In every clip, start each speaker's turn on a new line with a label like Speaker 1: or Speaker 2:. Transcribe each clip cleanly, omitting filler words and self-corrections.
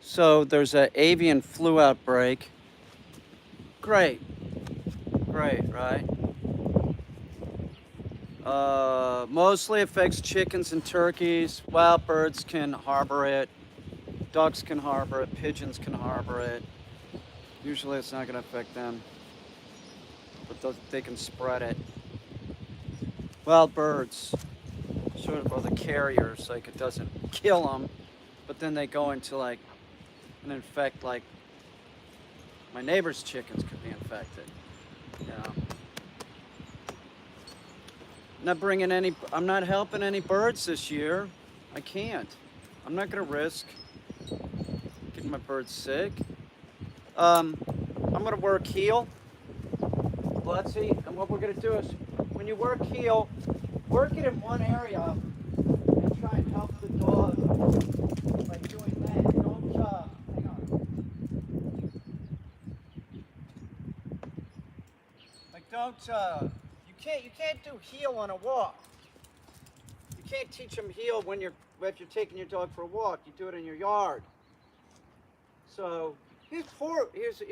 Speaker 1: So there's an avian flu outbreak. Great, great, right? Mostly affects chickens and turkeys. Wild birds can harbor it. Ducks can harbor it. Pigeons can harbor it. Usually it's not going to affect them, but they can spread it. Wild birds sort of are the carriers, like it doesn't kill them, but then they go into like and infect, like my neighbor's chickens could be infected. Yeah. I'm not helping any birds this year. I can't. I'm not gonna risk getting my birds sick. I'm gonna work heel, Blutsy, and what we're gonna do is when you work heel, work it in one area and try and help the dog by doing that. Don't hang on. Like don't you can't do heel on a walk. You can't teach them heel if you're taking your dog for a walk. You do it in your yard. So he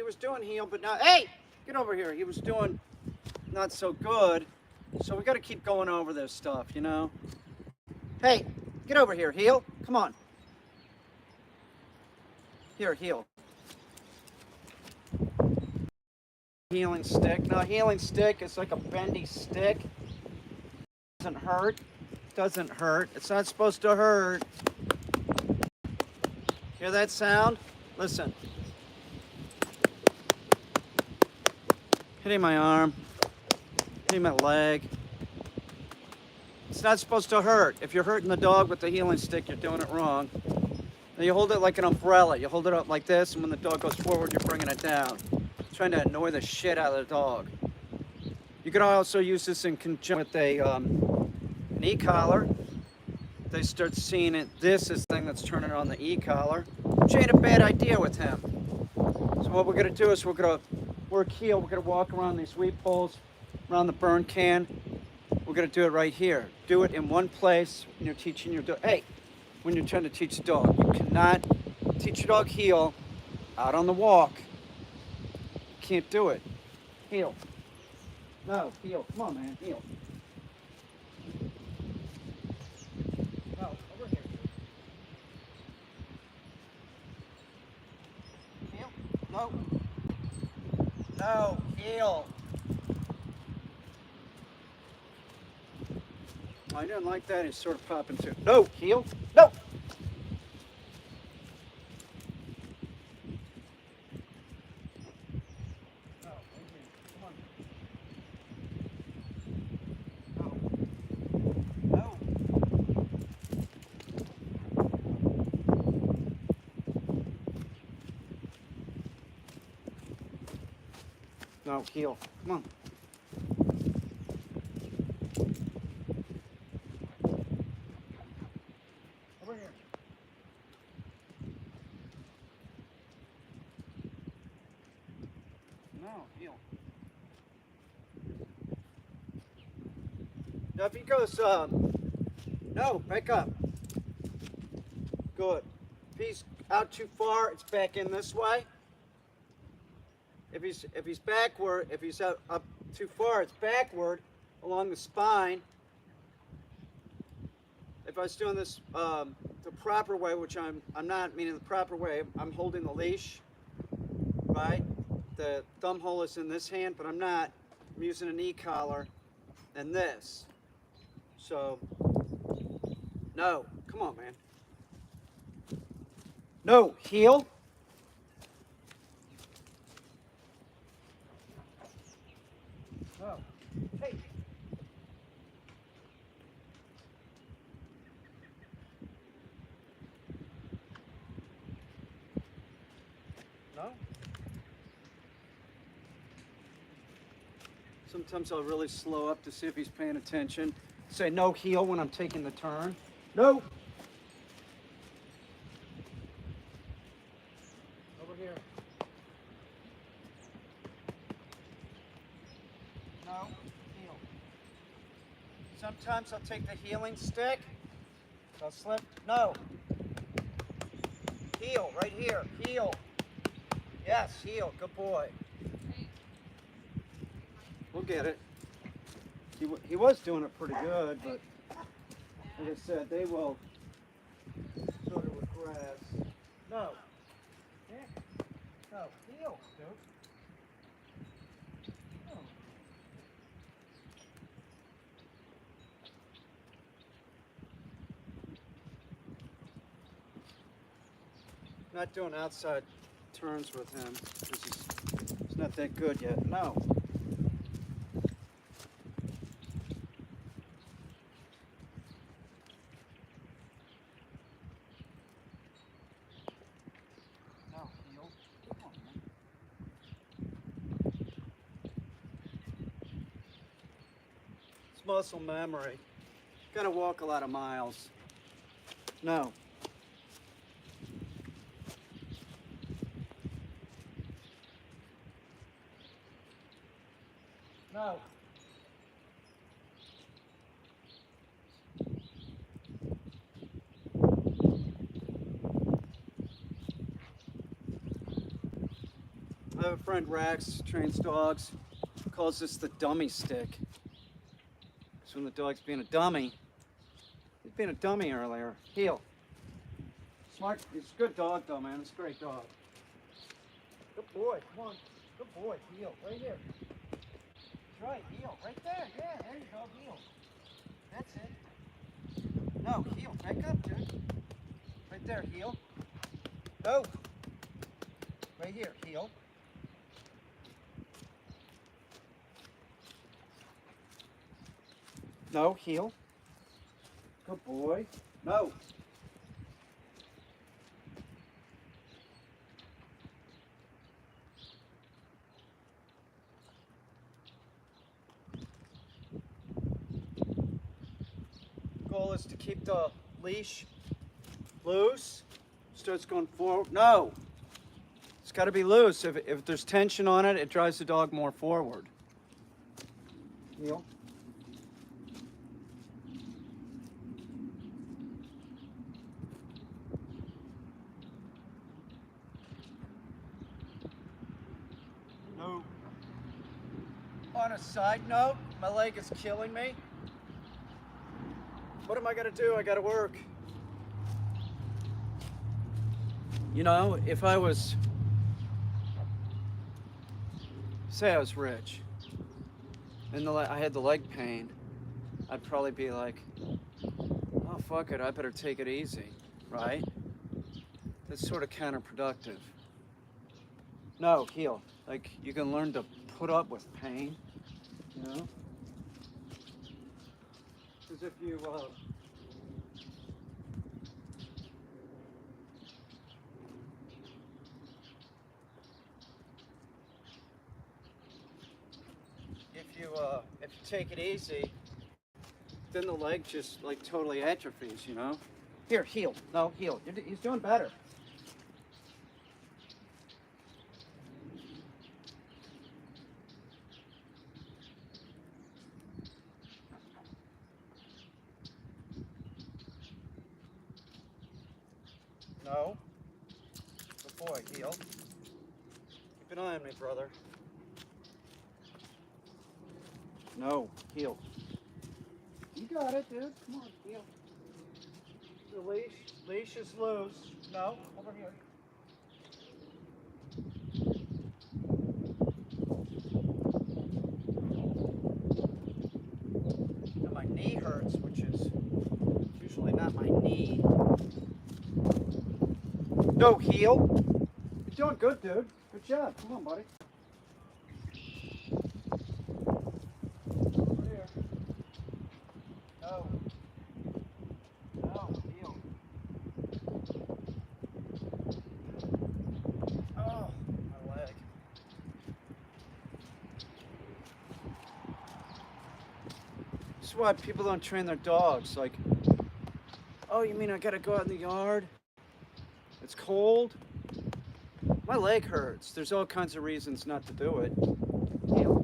Speaker 1: was doing heel, but now hey, get over here. He was doing not so good. So we got to keep going over this stuff, you know. Hey, get over here, heel. Come on. Here, heel. Healing stick. Now, healing stick is like a bendy stick. Doesn't hurt. Doesn't hurt. It's not supposed to hurt. Hear that sound? Listen. Hitting my arm. Hitting my leg. It's not supposed to hurt. If you're hurting the dog with the healing stick, you're doing it wrong. Now you hold it like an umbrella. You hold it up like this, and when the dog goes forward, you're bringing it down. Trying to annoy the shit out of the dog. You could also use this in conjunction with an e-collar. They start seeing it. This is the thing that's turning on the e-collar, which ain't a bad idea with him. So what we're gonna do is we're gonna work heel. We're gonna walk around these weed poles, around the burn can. We're gonna do it right here. Do it in one place when you're teaching your dog. Hey, when you're trying to teach the dog, you cannot teach your dog heel out on the walk. Can't do it. Heel. No, heel. Come on, man. Heel. No, over here. Heel. No. No, heel. I didn't like that. He's sort of popping too. No, heel. No. No, heel. Come on. Over here. No, heel. Now if he goes, no, back up. Good. If he's out too far, it's back in this way. If he's backward, if he's up too far, it's backward along the spine. If I was doing this the proper way, which I'm not meaning the proper way, I'm holding the leash, right? The thumb hole is in this hand, but I'm not. I'm using an e-collar and this. So, no, come on, man. No, heel. No. Hey. No. Sometimes I'll really slow up to see if he's paying attention. Say no heel when I'm taking the turn. No. Over here. No. Heel. Sometimes I'll take the healing stick. I'll slip. No. heel, right here, heel. Yes, heel, good boy. We'll get it. He was doing it pretty good, but like I said, they will sort of regress. No. Yeah. No, heel, dude. No. Not doing outside turns with him. He's not that good yet. No. No, heel. Come on, man. It's muscle memory. Gotta walk a lot of miles. No. No. I have a friend, Rex, trains dogs, calls this the dummy stick. It's when the dog's being a dummy. He's being a dummy earlier. Heel. Smart. He's a good dog, though, man. It's a great dog. Good boy. Come on. Good boy. Heel. Right here. That's right. Heel. Right there. Yeah, there you go. Heel. That's it. No, heel. Back up, dude. Right there. Heel. Go. Right here. Heel. No, heel. Good boy. No. Goal is to keep the leash loose. Starts going forward. No. It's got to be loose. If there's tension on it, it drives the dog more forward. Heel. No. On a side note, my leg is killing me. What am I gonna do? I gotta work. You know, if I was, say I was rich, and I had the leg pain, I'd probably be like, oh fuck it, I better take it easy, right? That's sort of counterproductive. No, heel. Like, you can learn to put up with pain, you know? Because if you, if you take it easy, then the leg just like totally atrophies, you know? Here, heel. No, heel. He's doing better. No. Good boy, heel. Keep an eye on me, brother. No, heel. You got it, dude. Come on, heel. The leash is loose. No, over here. Now my knee hurts, which is usually not my knee. No, heel. You're doing good, dude. Good job. Come on, buddy. Over here. No. No, heel. Oh, my leg. This is why people don't train their dogs. Like, oh, you mean I gotta go out in the yard? It's cold. My leg hurts. There's all kinds of reasons not to do it. Heel.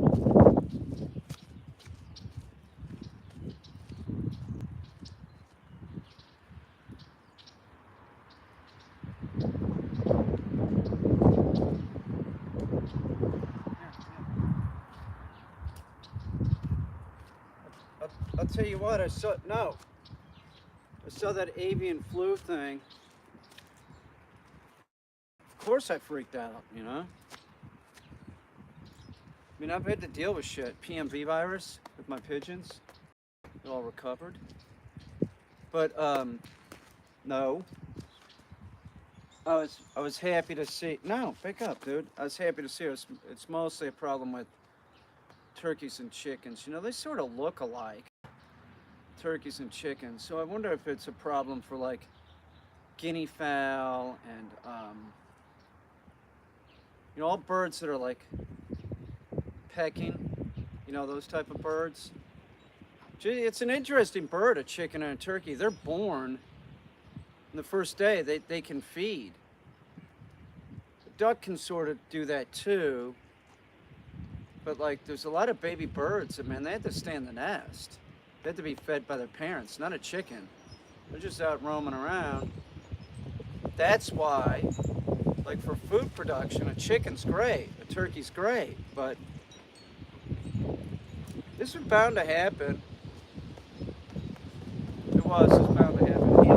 Speaker 1: tell you what, I saw that avian flu thing. Of course I freaked out, you know? I mean, I've had to deal with shit. PMV virus with my pigeons. They're all recovered. But, no. I was happy to see, no, pick up, dude. I was happy to see it. It's mostly a problem with turkeys and chickens. You know, they sort of look alike, turkeys and chickens. So I wonder if it's a problem for like guinea fowl and, you know, all birds that are like pecking, you know, those type of birds. Gee, it's an interesting bird, a chicken and a turkey. They're born, and the first day they can feed. The duck can sort of do that too, but like there's a lot of baby birds that, man, they have to stay in the nest. They have to be fed by their parents, not a chicken. They're just out roaming around. That's why, like for food production, a chicken's great, a turkey's great, but this was bound to happen. It's bound to happen here.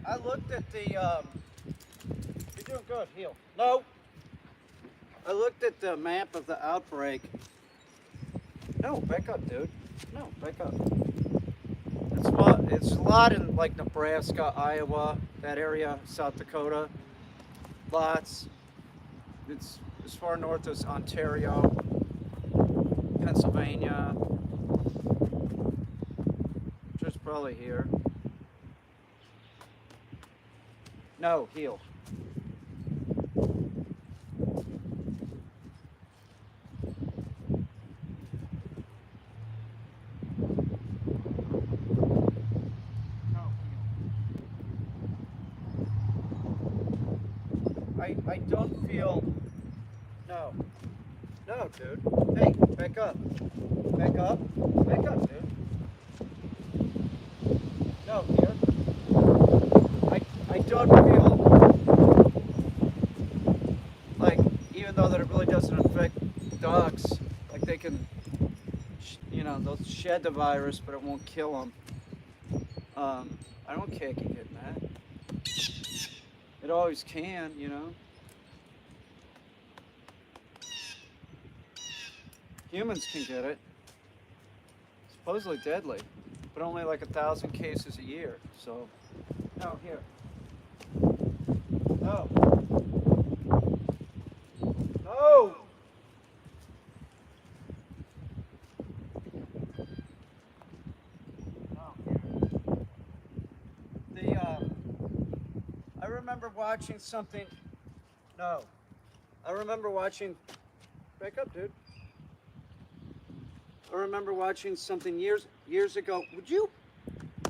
Speaker 1: I looked at the, you're doing good, heel. No! I looked at the map of the outbreak. No, back up, dude. No, back up. It's a lot in like Nebraska, Iowa, that area, South Dakota. Lots. It's as far north as Ontario, Pennsylvania. Just probably here. No, heel. I don't feel, no, dude. Hey, back up, dude. No, here. I don't feel like, even though that it really doesn't affect dogs, like they can, you know, they'll shed the virus, but it won't kill them. I don't care if you get that. It always can, you know. Humans can get it. Supposedly deadly, but only like 1,000 cases a year. So, no, here. No. No! I remember watching something. No. I remember watching. Back up, dude. I remember watching something years ago. Would you?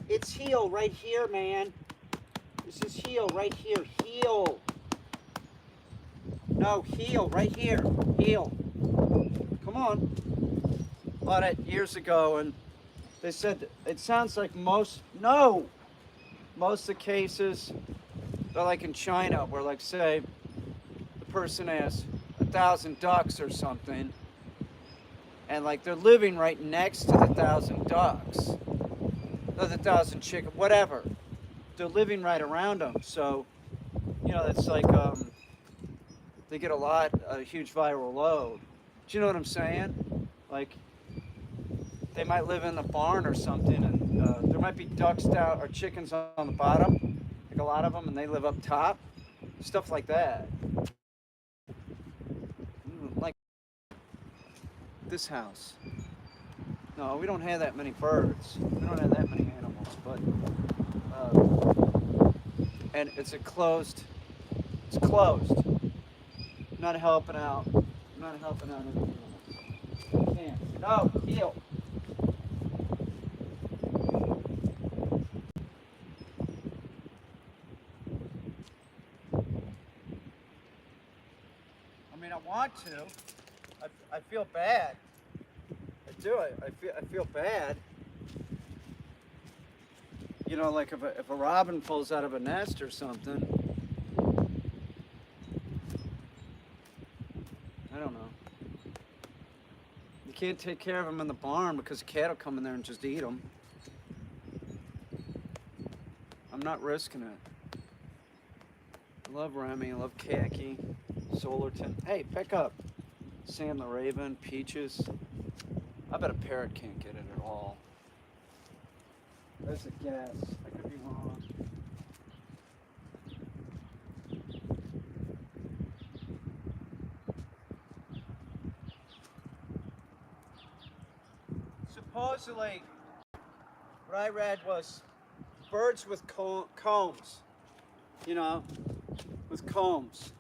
Speaker 1: It's heel right here, man. This is heel right here. Heel. No, heel right here. Heel. Come on. Bought it years ago, and they said it sounds like most of the cases are like in China, where like say the person has 1,000 ducks or something, and like they're living right next to the 1,000 ducks, or the 1,000 chicken, whatever. They're living right around them, so you know it's like they get a huge viral load. Do you know what I'm saying? Like they might live in the barn or something, and there might be ducks down or chickens on the bottom, like a lot of them, and they live up top. Stuff like that. Like this house. No, we don't have that many birds. We don't have that many animals, but and it's closed. It's closed. I'm not helping out. I'm not helping out anything else. I can't. No, heel. I mean, I want to. I feel bad. I do. I feel bad. You know, like if a robin falls out of a nest or something. I don't know. You can't take care of them in the barn because a cat will come in there and just eat them. I'm not risking it. I love Remy, I love Khaki, Solarton. Hey, pick up. Sam the Raven, Peaches. I bet a parrot can't get it at all. That's a guess. I could be wrong. Supposedly, what I read was birds with combs, you know, with combs,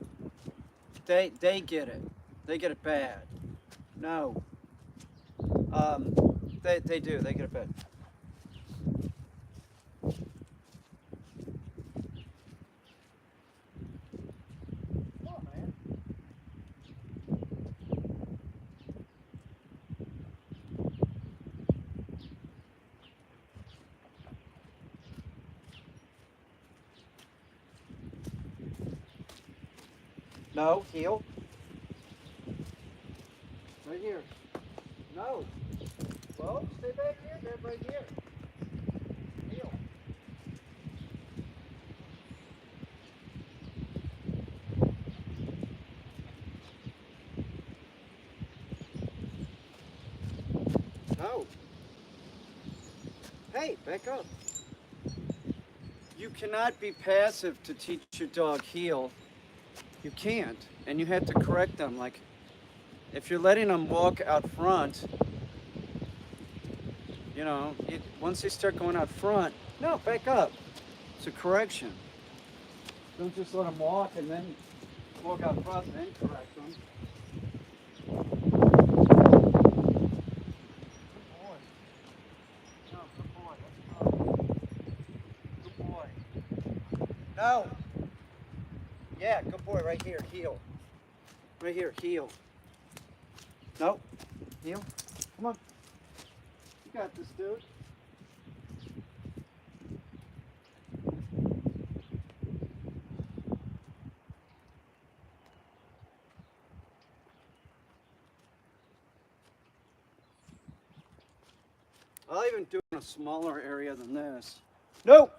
Speaker 1: they get it. They get it bad. No. They do. They get it bad. Come on, man. No, heel. Right here. No. Well, stay back here. They're right here. Heel. No. Hey, back up. You cannot be passive to teach your dog heel. You can't. And you have to correct them. Like, if you're letting them walk out front, you know, once they start going out front, no, back up. It's a correction. Don't just let them walk and then walk out front and then correct them. No. Yeah, good boy. Right here, heel. Right here, heel. No. Heel. Come on. You got this, dude. I'll even do it in a smaller area than this. No.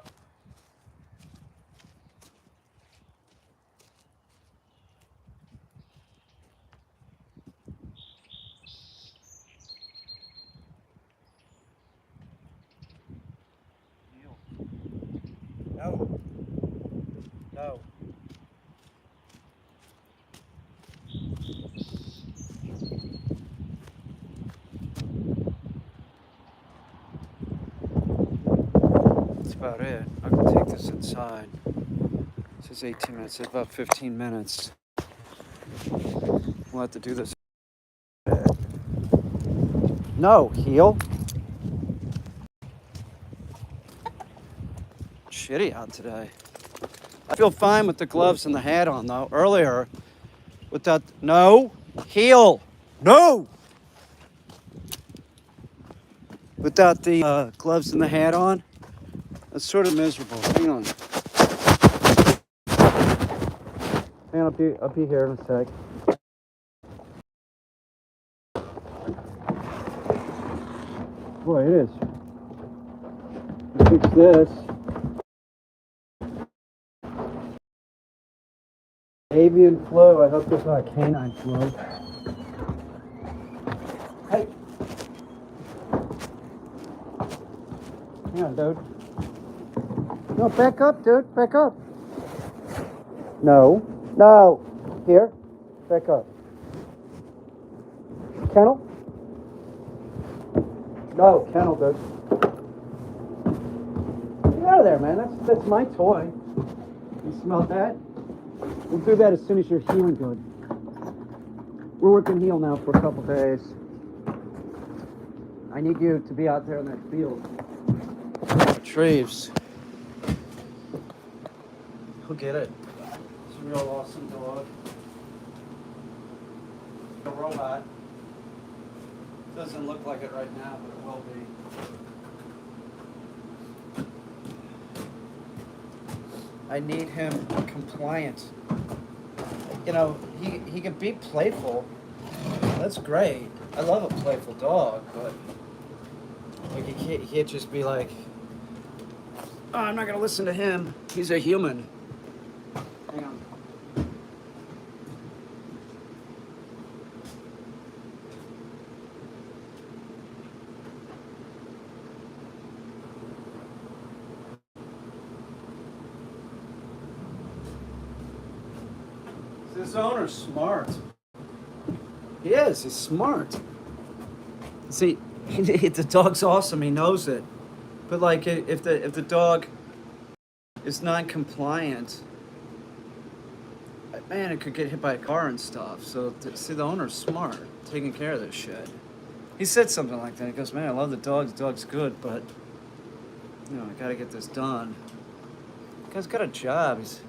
Speaker 1: No. No. That's about it. I can take this inside. It says 18 minutes. It's about 15 minutes. We'll have to do this. No, heel. Shitty out today. I feel fine with the gloves and the hat on though. Earlier, with that, no, heel, no. Without the gloves and the hat on, that's sort of miserable. Hang on. Hang on, I'll be here in a sec. Boy, it is. Fix this. Avian flu. I hope there's not a canine flu. Hey. Hang on, dude. No, back up, dude. Back up. No. No. Here. Back up. Kennel? No, kennel, dude. Get out of there, man. That's my toy. You smell that? We'll do that as soon as you're healing good. We're working heel now for a couple days. I need you to be out there in that field. Treves. He'll get it. It's a real awesome dog. A robot. Doesn't look like it right now, but it will be. I need him compliant. You know, he can be playful. That's great. I love a playful dog, but like he can't just be like, oh, I'm not gonna listen to him. He's a human. Hang on. This owner's smart. He is. He's smart. See, the dog's awesome. He knows it. But like, if the dog is non-compliant, man, it could get hit by a car and stuff. So see, the owner's smart, taking care of this shit. He said something like that. He goes, "Man, I love the dog. The dog's good, but you know, I gotta get this done." The guy's got a job. He's,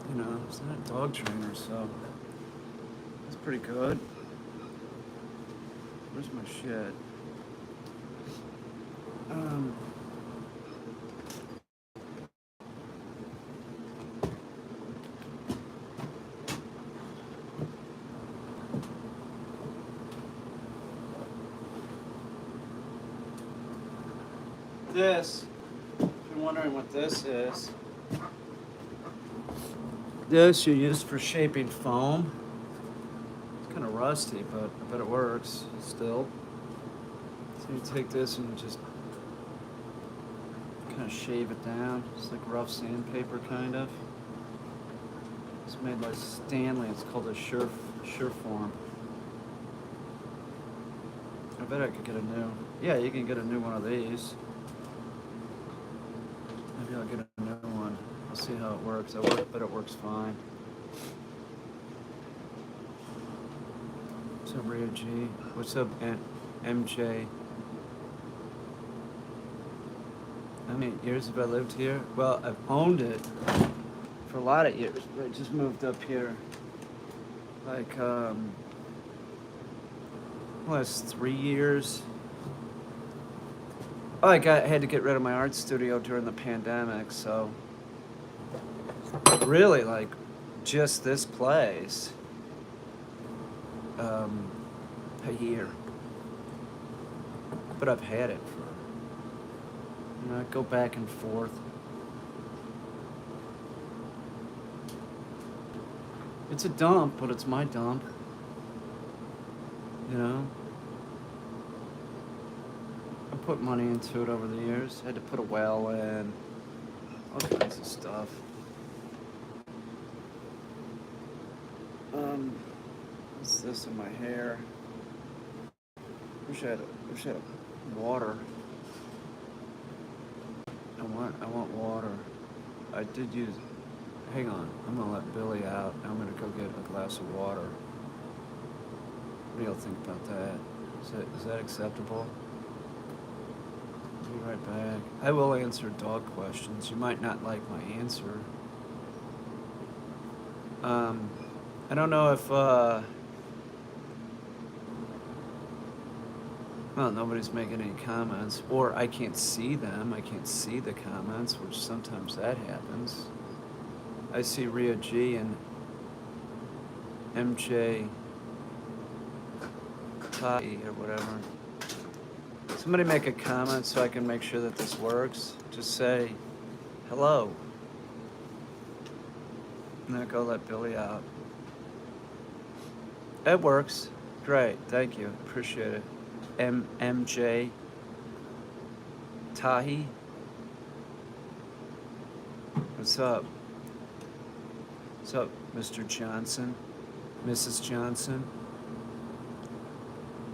Speaker 1: you know, he's not a dog trainer, so that's pretty good. Where's my shit? This, if you're wondering what this is, this you use for shaping foam. It's kind of rusty, but I bet it works still. So you take this and just kind of shave it down. It's like rough sandpaper, kind of. It's made by Stanley. It's called a Sureform. I bet I could get a new. Yeah, you can get a new one of these. Maybe I'll get a new one. I'll see how it works. I bet it works fine. What's up, Rio G? What's up, MJ? How many years have I lived here? Well, I've owned it for a lot of years, but I just moved up here like last 3 years. Oh, I had to get rid of my art studio during the pandemic, so really like just this place a year. But I've had it for, you know, I go back and forth. It's a dump, but it's my dump. You know? I put money into it over the years. Had to put a well in, all kinds of stuff. What's this in my hair? Wish I had water. I want water. I did use. Hang on, I'm gonna let Billy out. I'm gonna go get a glass of water. What do y'all think about that? Is that acceptable? I'll be right back. I will answer dog questions. You might not like my answer. I don't know if well, nobody's making any comments, or I can't see them. I can't see the comments, which sometimes that happens. I see Ria G and MJ Tati or whatever. Somebody make a comment so I can make sure that this works. Just say hello. And then go let Billy out. It works. Great. Thank you. Appreciate it. MJ Tahi. What's up? What's up, Mr. Johnson? Mrs. Johnson?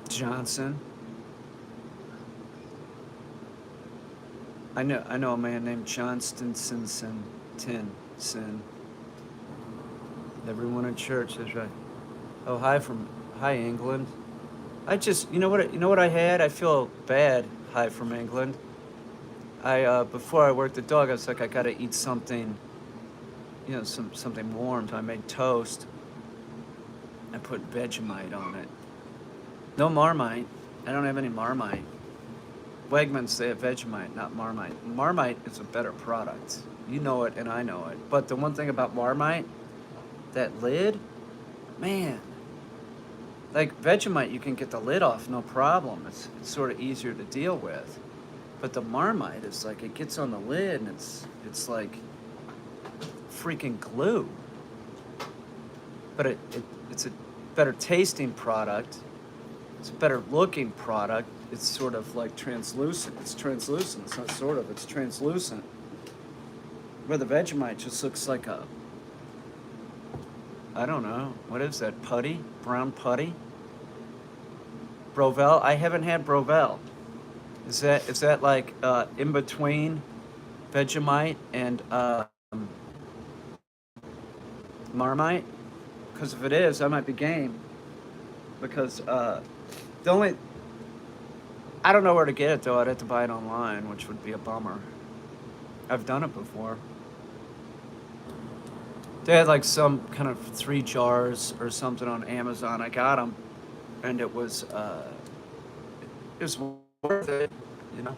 Speaker 1: Johnson? I know a man named Johnston Tinson. Everyone in church is right. Oh, hi England. I just, you know what I had? I feel bad. Hi from England. Before I worked the dog, I was like, I gotta eat something, you know, something warm. So I made toast. I put Vegemite on it. No Marmite. I don't have any Marmite. Wegmans, they have Vegemite, not Marmite. Marmite is a better product. You know it and I know it. But the one thing about Marmite, that lid, man, like Vegemite, you can get the lid off, no problem. It's sort of easier to deal with. But the Marmite is like, it gets on the lid and it's like freaking glue. But it's a better tasting product. It's a better looking product. It's sort of like translucent. It's translucent. It's not sort of, it's translucent. Where the Vegemite just looks like a, I don't know, what is that, putty? Brown putty? Brovel? I haven't had Brovel. Is that like in between Vegemite and Marmite? Because if it is, I might be game. Because the only, I don't know where to get it though. I'd have to buy it online, which would be a bummer. I've done it before. They had like some kind of 3 jars or something on Amazon. I got them, and it was worth it, you know.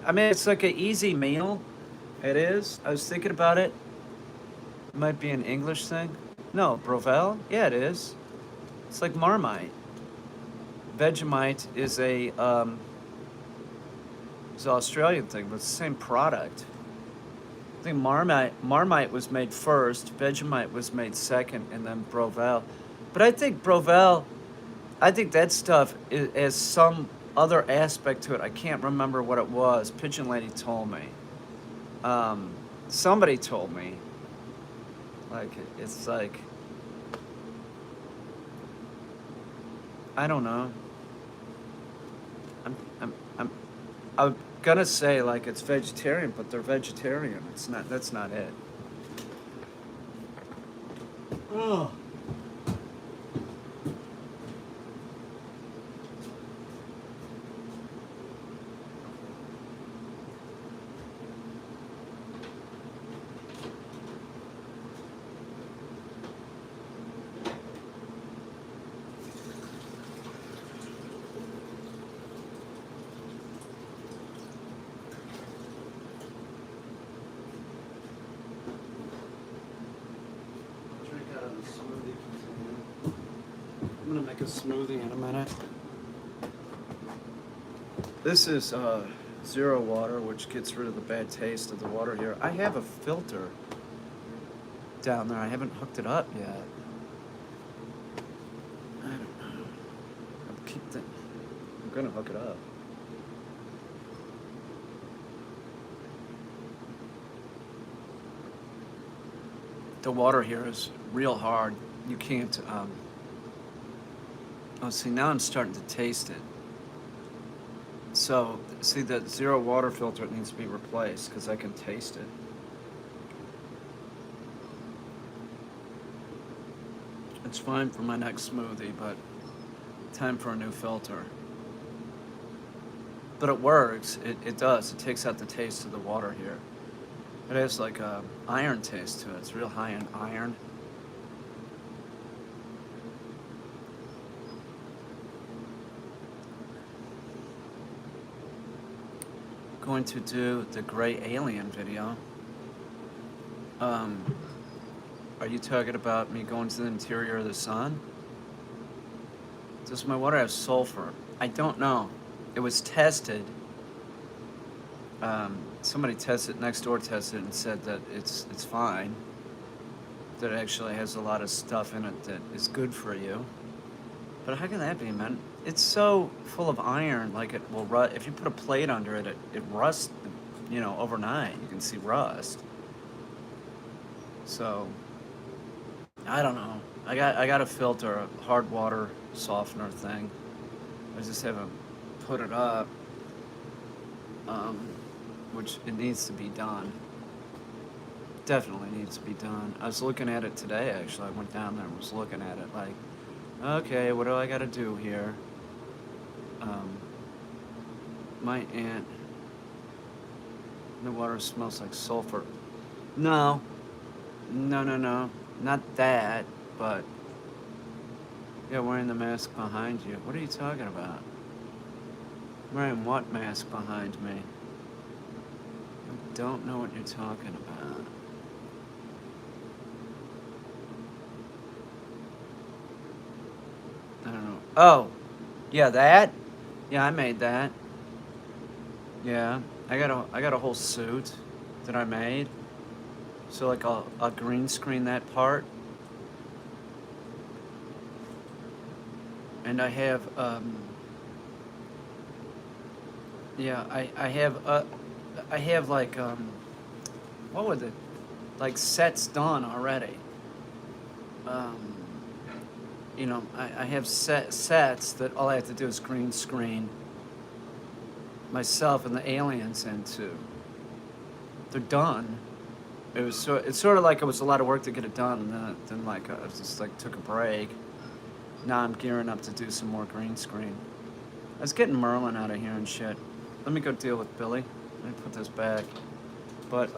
Speaker 1: I mean, it's like an easy meal. It is. I was thinking about it. It might be an English thing. No, Brovel? Yeah, it is. It's like Marmite. Vegemite is it's an Australian thing, but it's the same product. I think Marmite was made first, Vegemite was made second, and then Brovel. But I think Brovel, I think that stuff has some other aspect to it. I can't remember what it was. Pigeon Lady told me. Somebody told me. Like, it's like, I don't know. I'm gonna say like it's vegetarian, but they're vegetarian. It's not. That's not it. Oh. I'm gonna make a smoothie in a minute. This is zero water, which gets rid of the bad taste of the water here. I have a filter down there. I haven't hooked it up yet. I don't know. I'm gonna hook it up. The water here is real hard. You can't. Oh, see, now I'm starting to taste it. So, see, that zero water filter, it needs to be replaced because I can taste it. It's fine for my next smoothie, but time for a new filter. But it works. It does. It takes out the taste of the water here. It has like a iron taste to it. It's real high in iron. Going to do the gray alien video. Are you talking about me going to the interior of the sun? Does my water have sulfur? I don't know. It was tested. Somebody tested, next door tested and said that it's fine. That it actually has a lot of stuff in it that is good for you. But how can that be, man? It's so full of iron, like it will rust. If you put a plate under it, it rusts, you know, overnight. You can see rust. So, I don't know. I got a filter, a hard water softener thing. I just haven't put it up. Which it needs to be done. Definitely needs to be done. I was looking at it today, actually. I went down there and was looking at it like, okay, what do I gotta do here? My aunt, the water smells like sulfur. No, not that, but yeah, wearing the mask behind you. What are you talking about? Wearing what mask behind me? don't know what you're talking about. I don't know. Oh, yeah, that? Yeah, I made that. Yeah, I got a whole suit that I made. So like I'll green screen that part. And I have yeah, I have like what was it? Like sets done already. Um, you know, I have sets that all I have to do is green screen myself and the aliens into. They're done. It's sort of like it was a lot of work to get it done, and then like I just like took a break. Now I'm gearing up to do some more green screen. I was getting Merlin out of here and shit. Let me go deal with Billy. Let me put this back. But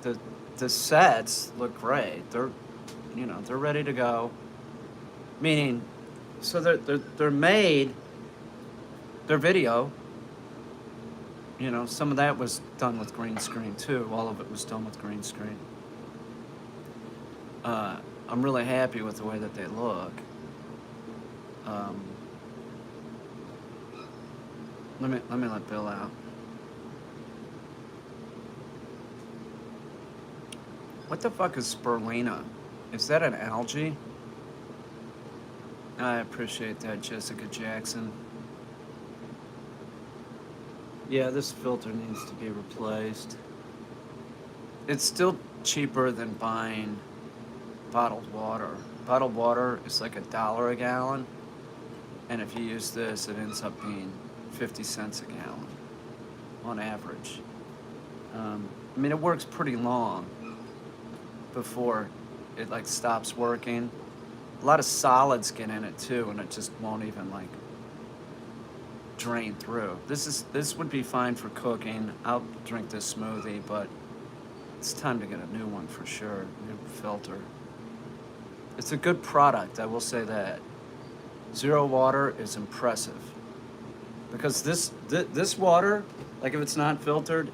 Speaker 1: the the sets look great. They're ready to go. Meaning, so they're made. They're video. You know, some of that was done with green screen too. All of it was done with green screen. I'm really happy with the way that they look. Let me let Bill out. What the fuck is spirulina? Is that an algae? I appreciate that, Jessica Jackson. Yeah, this filter needs to be replaced. It's still cheaper than buying bottled water. Bottled water is like $1 a gallon, and if you use this, it ends up being 50 cents a gallon on average. I mean, it works pretty long before it like stops working. A lot of solids get in it too, and it just won't even like drain through. This would be fine for cooking. I'll drink this smoothie, but it's time to get a new one for sure. New filter. It's a good product, I will say that. Zero water is impressive. Because this water, like if it's not filtered,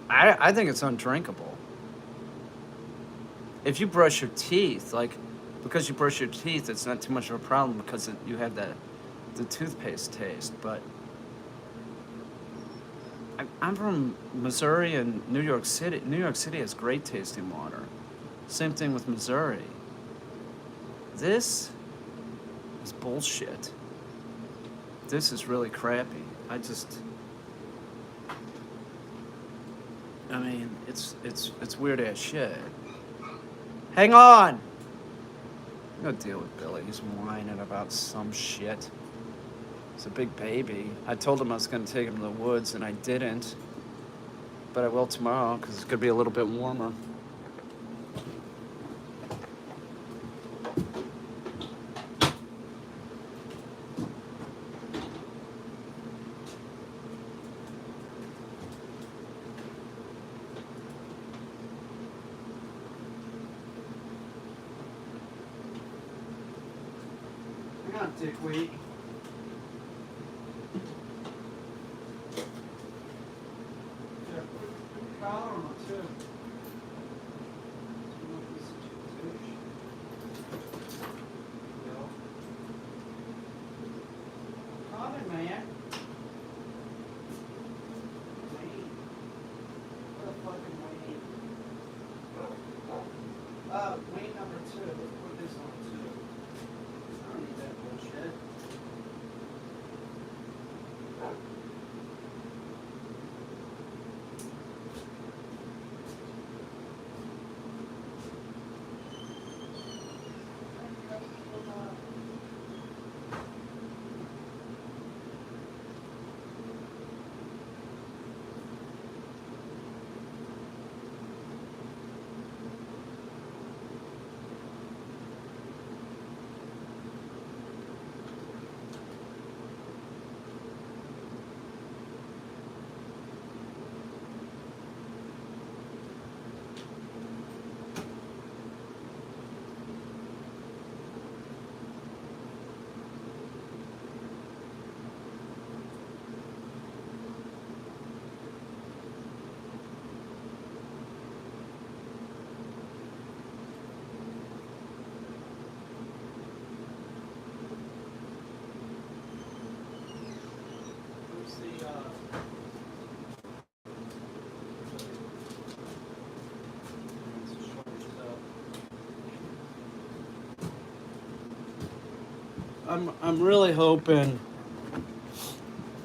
Speaker 1: I think it's undrinkable. If you brush your teeth, like because you brush your teeth, it's not too much of a problem because you have the toothpaste taste. But I'm from Missouri and New York City. New York City has great tasting water. Same thing with Missouri. This is bullshit. This is really crappy. I mean, it's weird ass shit. Hang on! I'm gonna deal with Billy. He's whining about some shit. He's a big baby. I told him I was gonna take him to the woods, and I didn't. But I will tomorrow, because it's gonna be a little bit warmer. Hang on, dickweed. Wait number 2. Let's put this on 2. I don't need that bullshit. I'm really hoping.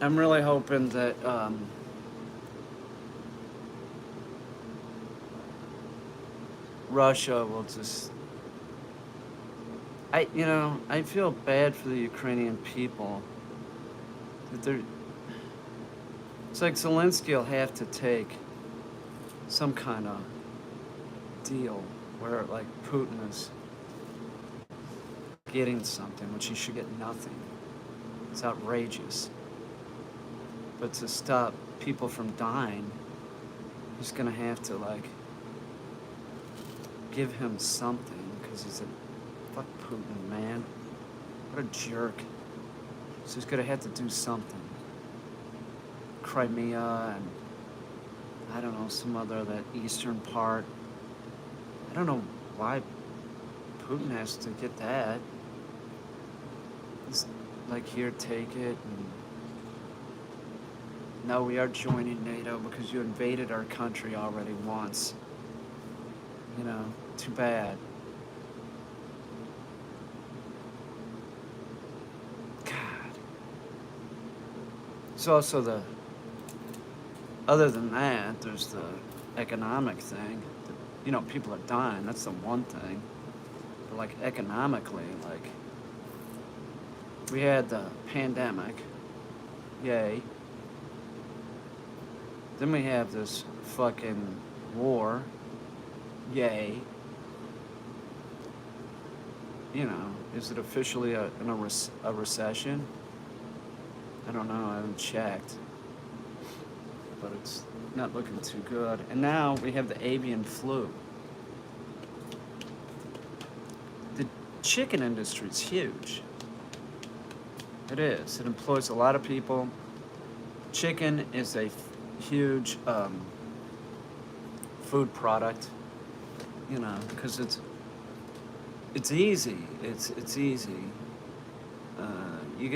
Speaker 1: I'm really hoping that Russia will just. I feel bad for the Ukrainian people. That they're. It's like Zelensky will have to take some kind of deal where like Putin is getting something, which he should get nothing. It's outrageous. But to stop people from dying, he's gonna have to like give him something because he's a fuck Putin, man. What a jerk. So he's gonna have to do something. Crimea and I don't know, some other that eastern part. I don't know why Putin has to get that. He's like, here, take it. And no, we are joining NATO because you invaded our country already once. You know, too bad. God. It's also other than that, there's the economic thing. People are dying, that's the one thing. But like economically, like we had the pandemic, yay. Then we have this fucking war, yay. Is it officially a recession? I don't know, I haven't checked. But it's not looking too good. And now we have the avian flu. The chicken industry is huge. It is. It employs a lot of people. Chicken is a huge food product, because it's easy. It's easy. You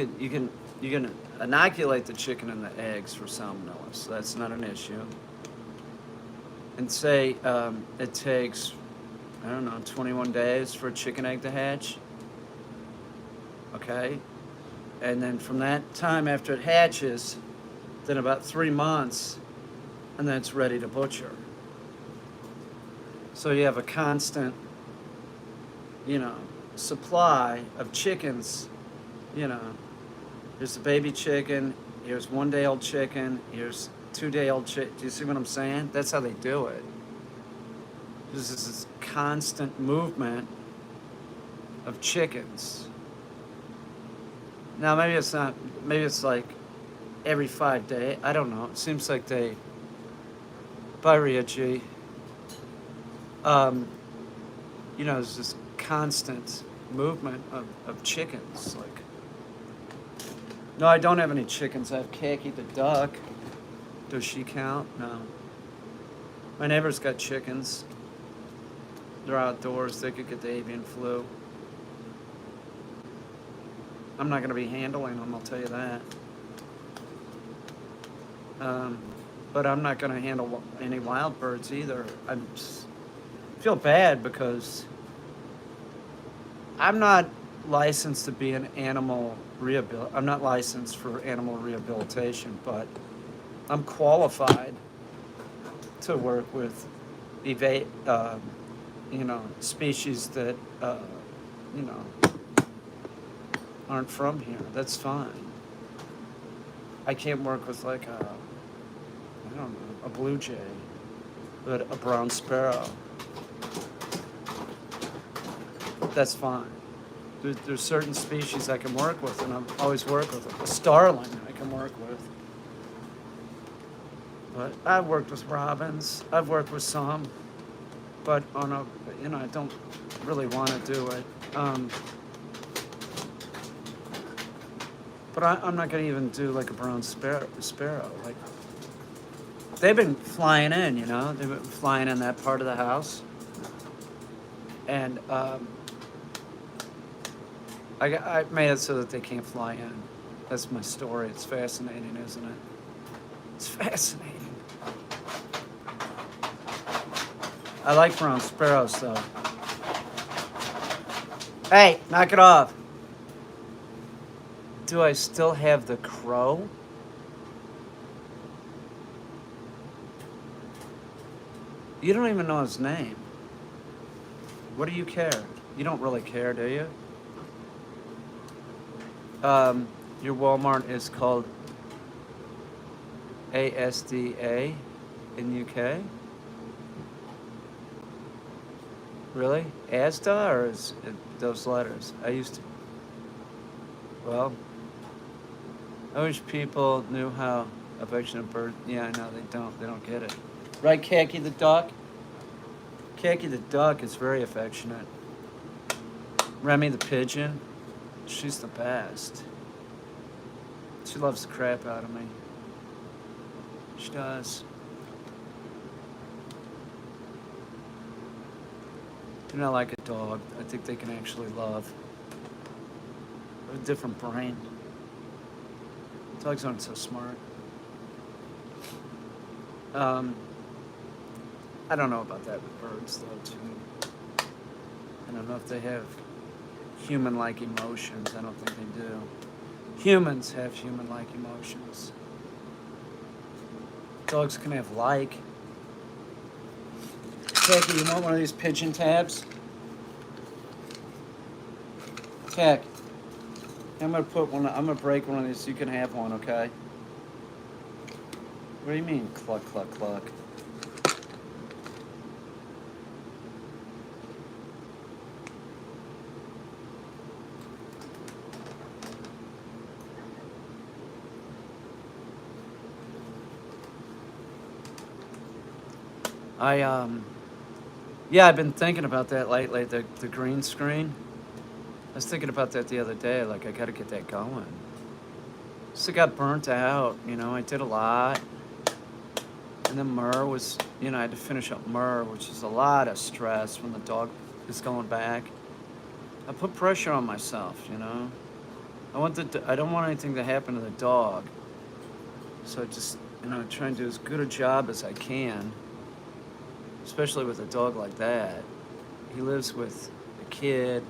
Speaker 1: can inoculate the chicken and the eggs for salmonella, so that's not an issue. And say it takes, 21 days for a chicken egg to hatch. Okay? And then from that time after it hatches, then about 3 months, and then it's ready to butcher. So you have a constant, supply of chickens, Here's the baby chicken, here's 1-day-old chicken, here's 2-day-old chicken. Do you see what I'm saying? That's how they do it. There's this constant movement of chickens. Now, maybe it's like every 5 days. I don't know. It seems like by Ria G. There's this constant movement of chickens. Like, no, I don't have any chickens. I have Khaki the duck. Does she count? No. My neighbor's got chickens. They're outdoors. They could get the avian flu. I'm not going to be handling them, I'll tell you that. But I'm not going to handle any wild birds either. I feel bad because I'm not licensed to be an animal I'm not licensed for animal rehabilitation, but I'm qualified to work with species that aren't from here. That's fine. I can't work with like a blue jay, but a brown sparrow. That's fine. There's certain species I can work with, and I've always worked with them. A starling I can work with. But I've worked with robins. I've worked with some, but I don't really want to do it. But I'm not going to even do like a brown sparrow. Like, they've been flying in, They've been flying in that part of the house. And I made it so that they can't fly in. That's my story. It's fascinating, isn't it? It's fascinating. I like brown sparrows, though. Hey, knock it off. Do I still have the crow? You don't even know his name. What do you care? You don't really care, do you? Your Walmart is called ASDA in UK? Really? ASDA, or is it those letters? I used to. Well, I wish people knew how affectionate birds. Yeah, I know they don't. They don't get it. Right, Khaki the duck? Khaki the duck is very affectionate. Remy the pigeon, she's the best. She loves the crap out of me. She does. They're not like a dog. I think they can actually love. They have a different brain. Dogs aren't so smart. I don't know about that with birds, though, too. I don't know if they have human-like emotions. I don't think they do. Humans have human-like emotions. Dogs can have like. Khaki, you want one of these pigeon tabs? Khaki, I'm gonna break one of these so you can have one, okay? What do you mean, cluck, cluck, cluck? Yeah, I've been thinking about that lately, the green screen. I was thinking about that the other day, like I gotta get that going. So I got burnt out, I did a lot. And then Myrrh was, I had to finish up Myrrh, which is a lot of stress when the dog is going back. I put pressure on myself, I don't want anything to happen to the dog. So I just, try and do as good a job as I can. Especially with a dog like that. He lives with a kid.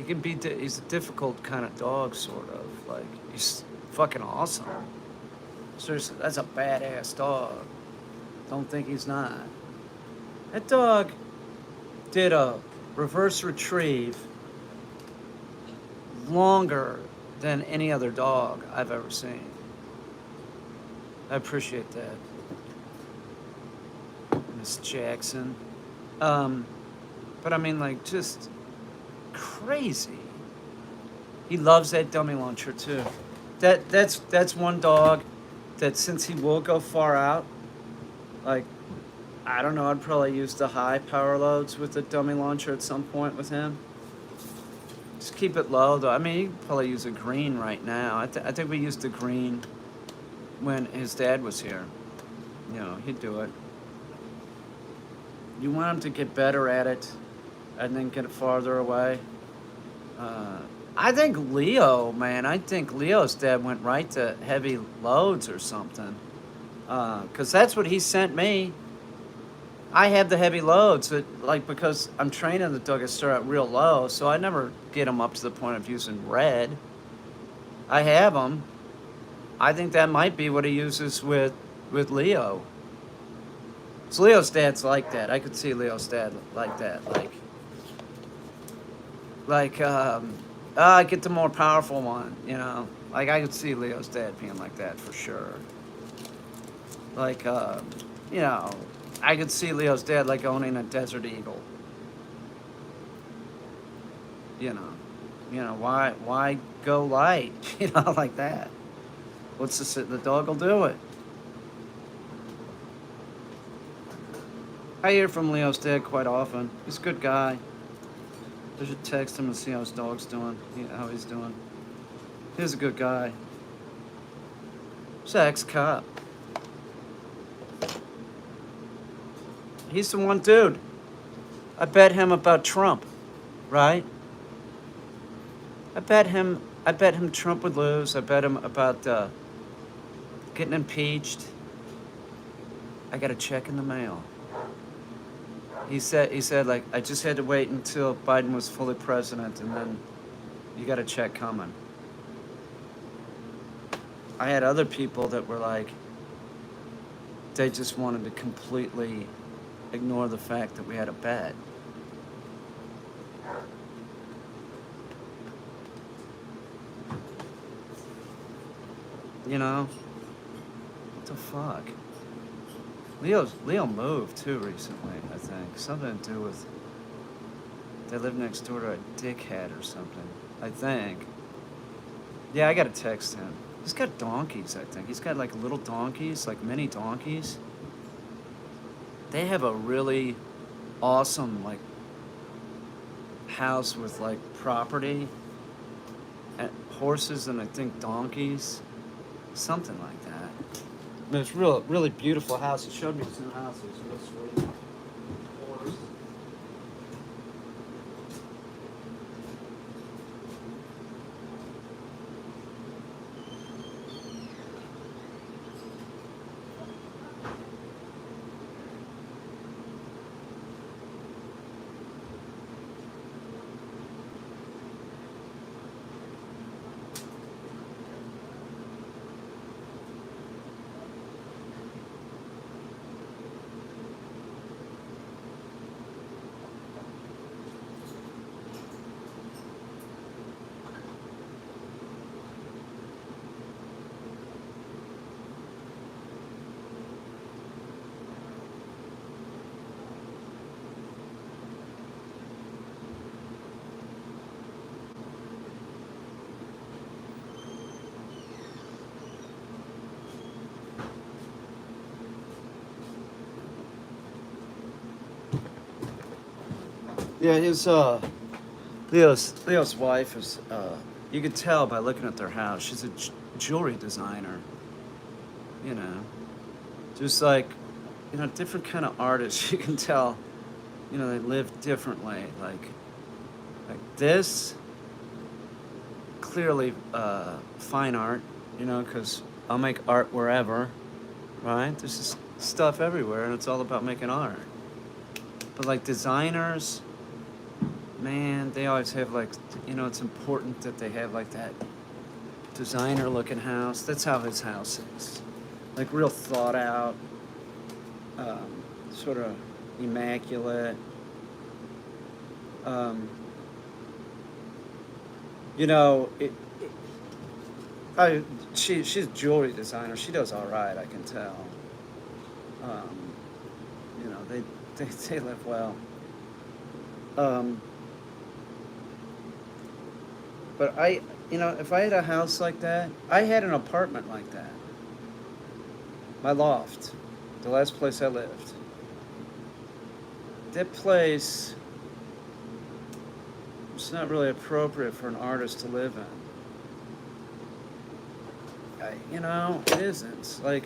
Speaker 1: He's a difficult kind of dog, sort of. Like, he's fucking awesome. Seriously, that's a badass dog. Don't think he's not. That dog did a reverse retrieve longer than any other dog I've ever seen. I appreciate that, Miss Jackson. But I mean, like, just crazy. He loves that dummy launcher too. That's one dog that, since he will go far out, like, I don't know, I'd probably use the high power loads with the dummy launcher at some point with him. Just keep it low though. I mean, you could probably use a green right now. I think we used the green when his dad was here. He'd do it. You want him to get better at it and then get it farther away. I think Leo's dad went right to heavy loads or something. Because that's what he sent me. I have the heavy loads, because I'm training the dog, I start out real low, so I never get him up to the point of using red. I have them. I think that might be what he uses with Leo. So Leo's dad's like that. I could see Leo's dad like that. I get the more powerful one, Like, I could see Leo's dad being like that for sure. I could see Leo's dad like owning a Desert Eagle. Why go light? Like that. The dog will do it. I hear from Leo's dad quite often. He's a good guy. I should text him and see how his dog's doing, how he's doing. He's a good guy. He's an ex-cop. He's the one dude. I bet him about Trump, right? I bet him Trump would lose. I bet him about getting impeached. I got a check in the mail. He said like, I just had to wait until Biden was fully president, and then you got a check coming. I had other people that were like, they just wanted to completely ignore the fact that we had a bet. You know? What the fuck? Leo moved too recently, I think. Something to do with, they live next door to a dickhead or something, I think. Yeah, I gotta text him. He's got donkeys, I think. He's got like little donkeys, like mini donkeys. They have a really awesome like house with like property and horses and I think donkeys, something like that. But it's really beautiful house. He showed me his new house. It was real sweet. Horse. Yeah, Leo's wife is you could tell by looking at their house. She's a jewelry designer. You know, just like, you know, different kind of artists. You can tell, you know, they live differently. Like this, clearly fine art. You know, because I'll make art wherever, right? There's just stuff everywhere, and it's all about making art. But like designers, man, they always have like, you know, it's important that they have like that designer looking house. That's how his house is. Like real thought out, sort of immaculate. You know, she's a jewelry designer. She does all right, I can tell. You know, they live well. But you know, if I had a house like that, I had an apartment like that. My loft, the last place I lived. That place, it's not really appropriate for an artist to live in. You know, it isn't. Like,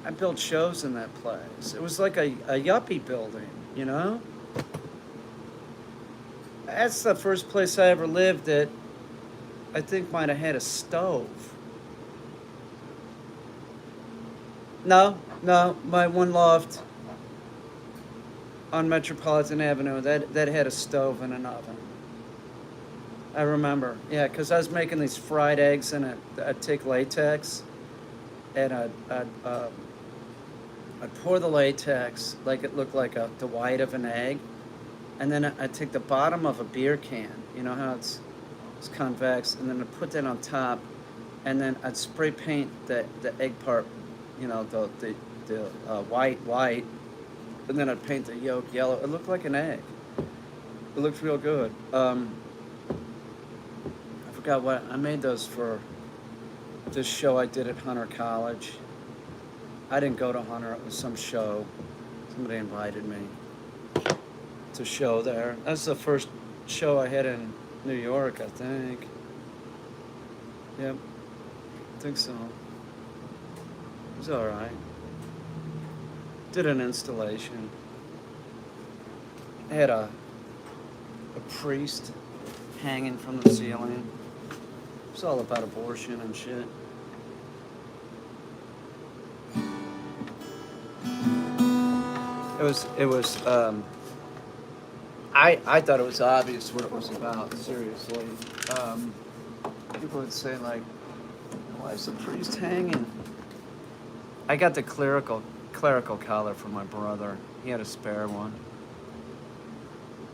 Speaker 1: I built shows in that place. It was like a yuppie building, you know? That's the first place I ever lived that I think might have had a stove. No, my one loft on Metropolitan Avenue, that had a stove and an oven. I remember, yeah, because I was making these fried eggs and I'd take latex and I'd pour the latex like it looked like the white of an egg, and then I'd take the bottom of a beer can, you know how it's convex, and then I'd put that on top, and then I'd spray paint the egg part, you know, the white, and then I'd paint the yolk yellow. It looked like an egg. It looked real good. I forgot what I made those for. This show I did at Hunter College. I didn't go to Hunter. It was some show. Somebody invited me to show there. That's the first show I had in New York, I think. Yep, I think so. It was all right. Did an installation. I had a priest hanging from the ceiling. It's all about abortion and shit. I thought it was obvious what it was about, seriously. People would say, like, why is the priest hanging? I got the clerical collar from my brother. He had a spare one.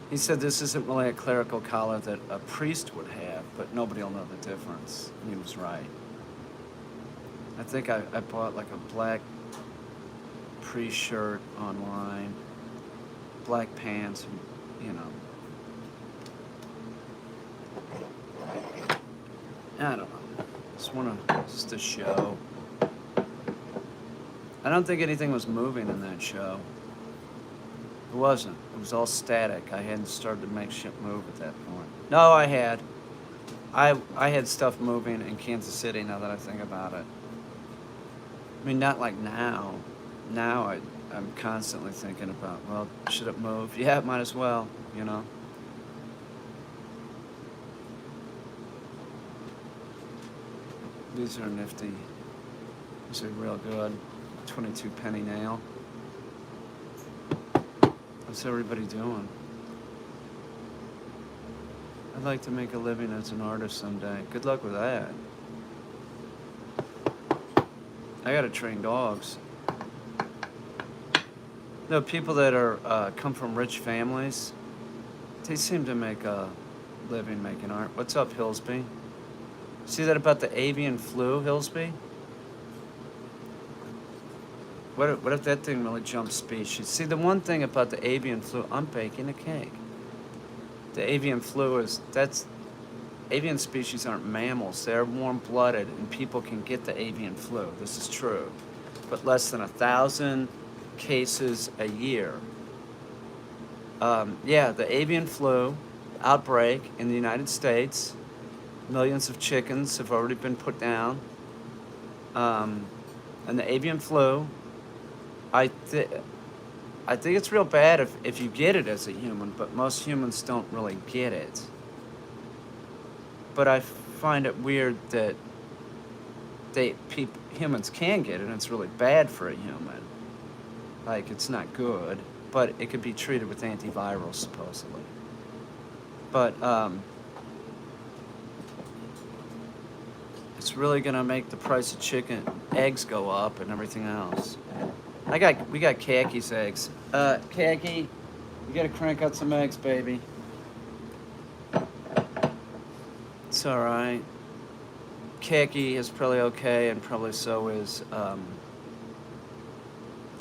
Speaker 1: He said this isn't really a clerical collar that a priest would have, but nobody will know the difference. And he was right. I think I bought like a black priest shirt online, black pants, and, you know. I don't know. Just a show. I don't think anything was moving in that show. It wasn't. It was all static. I hadn't started to make shit move at that point. No, I had. I had stuff moving in Kansas City now that I think about it. I mean, not like now. Now I'm constantly thinking about, well, should it move? Yeah, it might as well, you know. These are nifty. These are real good. 22 penny nail. What's everybody doing? I'd like to make a living as an artist someday. Good luck with that. I gotta train dogs. No, people that are come from rich families, they seem to make a living making art. What's up, Hillsby? See that about the avian flu, Hillsby? What if that thing really jumps species? See, the one thing about the avian flu, I'm baking a cake. The avian flu avian species aren't mammals. They're warm-blooded, and people can get the avian flu. This is true. But less than 1,000 cases a year. Yeah, the avian flu outbreak in the United States, millions of chickens have already been put down. And the avian flu, I think it's real bad if you get it as a human, but most humans don't really get it. But I find it weird that humans can get it, and it's really bad for a human. Like, it's not good, but it could be treated with antivirals, supposedly. But it's really gonna make the price of chicken eggs go up and everything else. We got Khaki's eggs. Khaki, you gotta crank out some eggs, baby. It's all right. Khaki is probably okay, and probably so is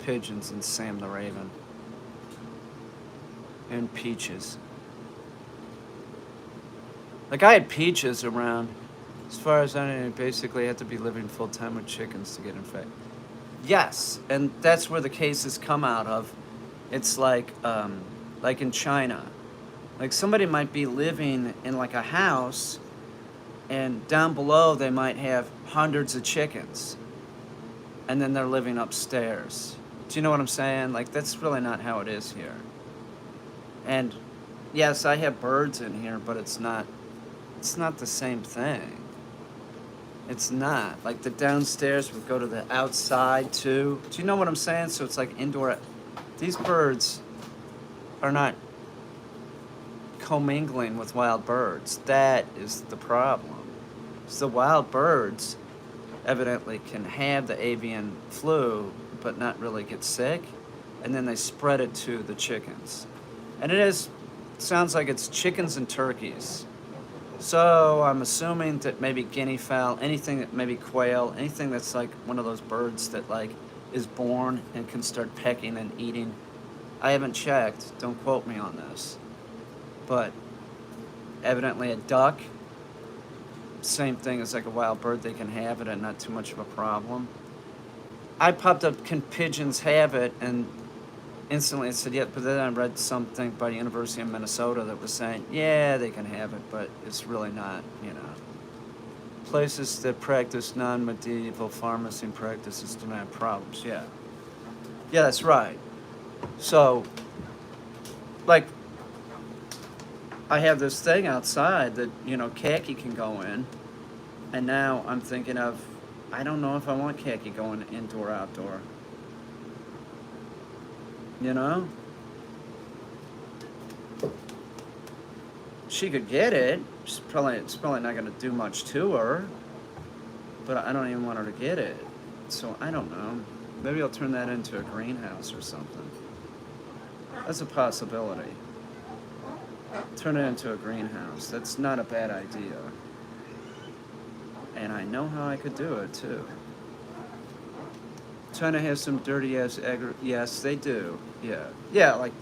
Speaker 1: Pigeons and Sam the Raven. And Peaches. Like, I had Peaches around. As far as I know, basically had to be living full-time with chickens to get infected. Yes, and that's where the cases come out of. It's like in China. Like, somebody might be living in like a house, and down below they might have hundreds of chickens, and then they're living upstairs. Do you know what I'm saying? Like, that's really not how it is here. And yes, I have birds in here, but it's not the same thing. It's not. Like, the downstairs would go to the outside too. Do you know what I'm saying? So it's like indoor. These birds are not commingling with wild birds. That is the problem. So the wild birds evidently can have the avian flu but not really get sick, and then they spread it to the chickens. And sounds like it's chickens and turkeys. So I'm assuming that maybe guinea fowl, anything that maybe quail, anything that's like one of those birds that like is born and can start pecking and eating. I haven't checked, don't quote me on this. But evidently a duck, same thing as like a wild bird, they can have it and not too much of a problem. I popped up, can pigeons have it? And instantly it said, yeah, but then I read something by the University of Minnesota that was saying, yeah, they can have it, but it's really not, you know. Places that practice non-medieval pharmacy practices do not have problems, yeah. Yeah, that's right. So, like, I have this thing outside that, you know, Khaki can go in, and now I'm thinking of, I don't know if I want Khaki going indoor, outdoor. you know? She could get it. It's probably not going to do much to her. But I don't even want her to get it. So I don't know. Maybe I'll turn that into a greenhouse or something. That's a possibility. Turn it into a greenhouse. That's not a bad idea. And I know how I could do it too. China has some dirty ass yes, they do. Yeah. Yeah, like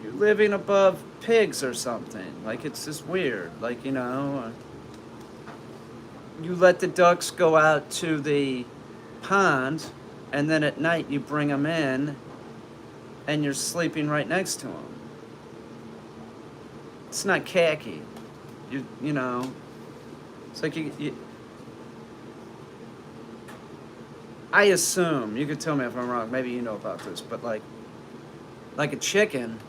Speaker 1: you're living above pigs or something. Like it's just weird. Like, you know, you let the ducks go out to the pond, and then at night you bring them in, and you're sleeping right next to them. It's not khaki. You know, it's like you I assume, you could tell me if I'm wrong, maybe you know about this, but like a chicken,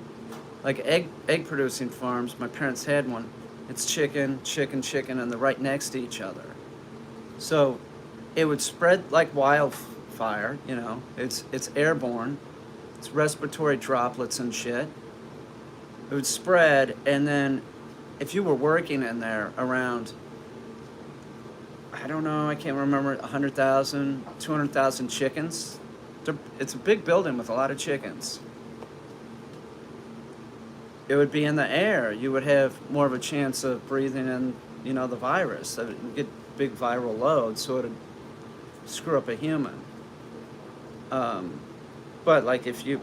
Speaker 1: like egg producing farms, my parents had one. It's chicken, and they're right next to each other. So it would spread like wildfire, you know. It's airborne. It's respiratory droplets and shit. It would spread, and then if you were working in there around, I don't know, I can't remember, 100,000, 200,000 chickens. It's a big building with a lot of chickens. It would be in the air. You would have more of a chance of breathing in, you know, the virus. It would get big viral loads, so it would screw up a human. But like if you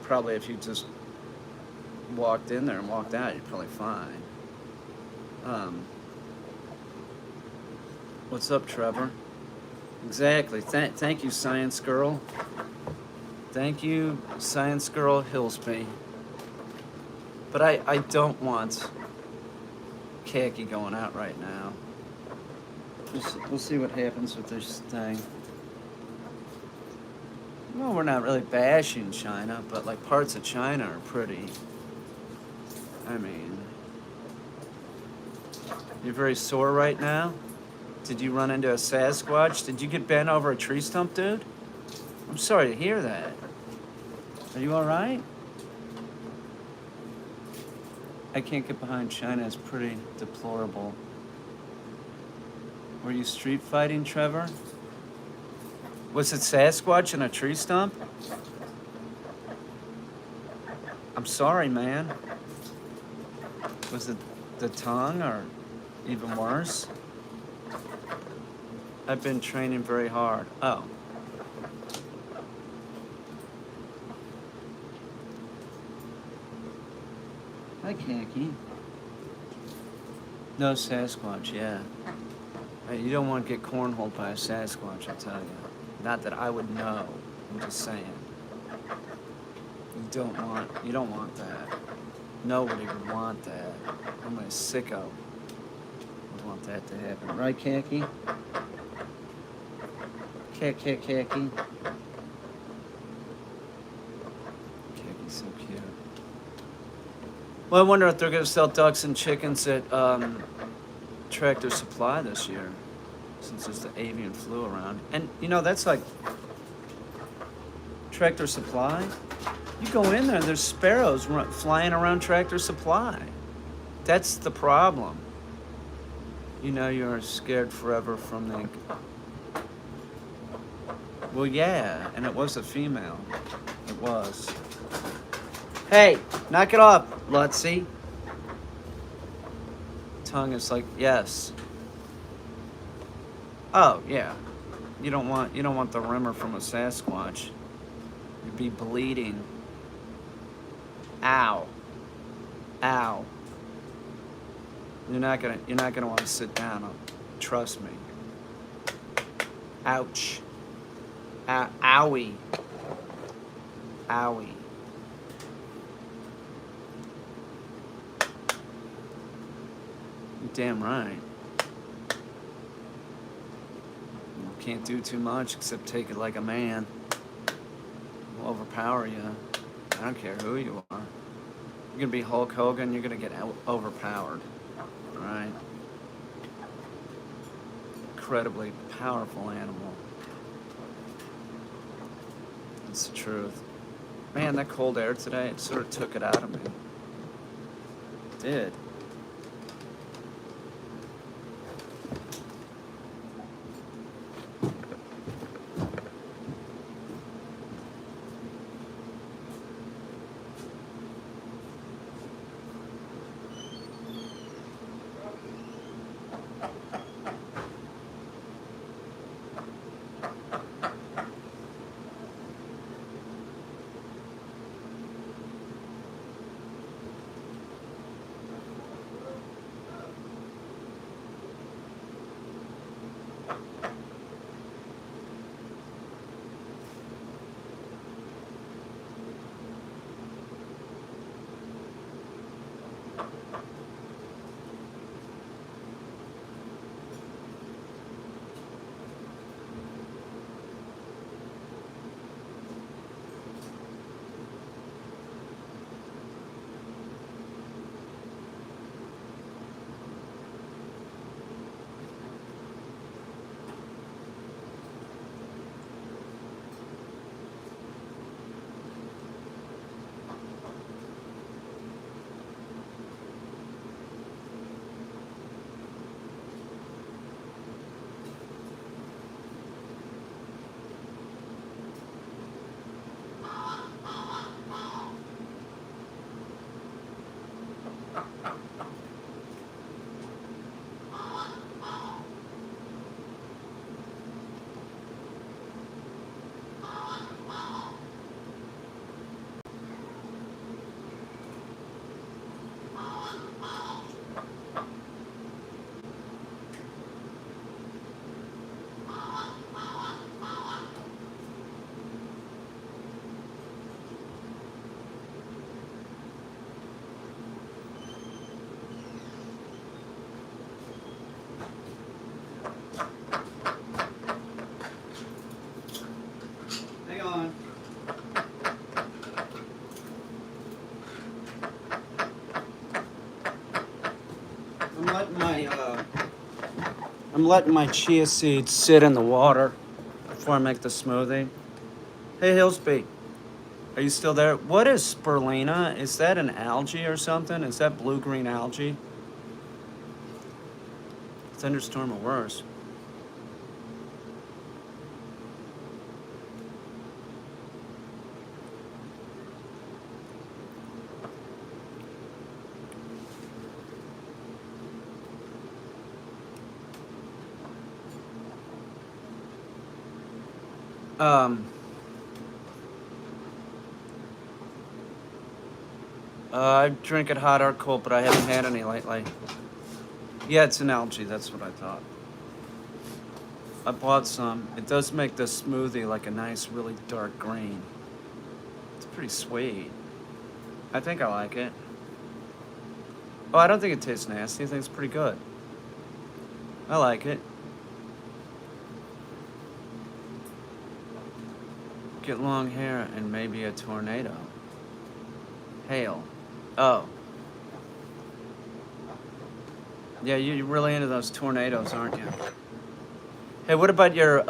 Speaker 1: just walked in there and walked out, you're probably fine. What's up, Trevor? Exactly. Thank you, Science Girl. Thank you, Science Girl Hillsby. But I don't want khaki going out right now. We'll see what happens with this thing. Well, we're not really bashing China, but like parts of China are pretty. I mean, you're very sore right now? Did you run into a Sasquatch? Did you get bent over a tree stump, dude? I'm sorry to hear that. Are you alright? I can't get behind China. It's pretty deplorable. Were you street fighting, Trevor? Was it Sasquatch in a tree stump? I'm sorry, man. Was it the tongue or even worse? I've been training very hard. Oh. Hi, Khaki. No Sasquatch, yeah. Hey, you don't want to get cornholed by a Sasquatch, I'll tell you. Not that I would know. I'm just saying. You don't want that. Nobody would want that. I'm a sicko. Would want that to happen. Right, Khaki? Khaki. Khaki's so cute. Well, I wonder if they're going to sell ducks and chickens at Tractor Supply this year, since there's the avian flu around. And, you know, that's like Tractor Supply. You go in there, there's sparrows flying around Tractor Supply. That's the problem. You know, you're scared forever from the... Well, yeah, and it was a female. It was. Hey, knock it off, Lutzy. Tongue is like, yes. Oh, yeah. You don't want the rimmer from a Sasquatch. You'd be bleeding. Ow. Ow. You're not gonna want to sit down. Trust me. Ouch. Owie. Owie. You're damn right. You can't do too much except take it like a man. We'll overpower you. I don't care who you are. You're gonna be Hulk Hogan, you're gonna get overpowered. Right? Incredibly powerful animal. It's the truth. Man, that cold air today, it sort of took it out of me. It did. Hang on. I'm letting my chia seeds sit in the water before I make the smoothie. Hey, Hillsby, are you still there? What is spirulina? Is that an algae or something? Is that blue-green algae? Thunderstorm or worse. I drink it hot or cold, but I haven't had any lately. Yeah, it's an algae. That's what I thought. I bought some. It does make the smoothie like a nice, really dark green. It's pretty sweet. I think I like it. Oh, I don't think it tastes nasty. I think it's pretty good. I like it. Get long hair and maybe a tornado. Hail. Oh. Yeah, you're really into those tornadoes, aren't you? Hey, what about your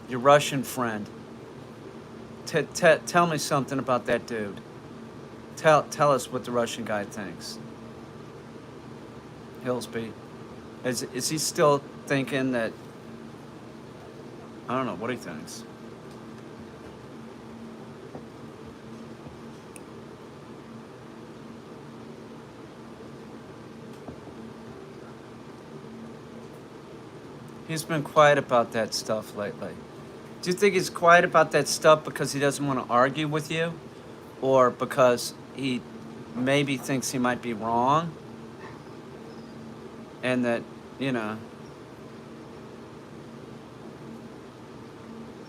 Speaker 1: Russian friend? Tell me something about that dude. Tell us what the Russian guy thinks. Hillsby. Is he still thinking that... I don't know what he thinks. He's been quiet about that stuff lately. Do you think he's quiet about that stuff because he doesn't want to argue with you? Or because he maybe thinks he might be wrong? And that, you know...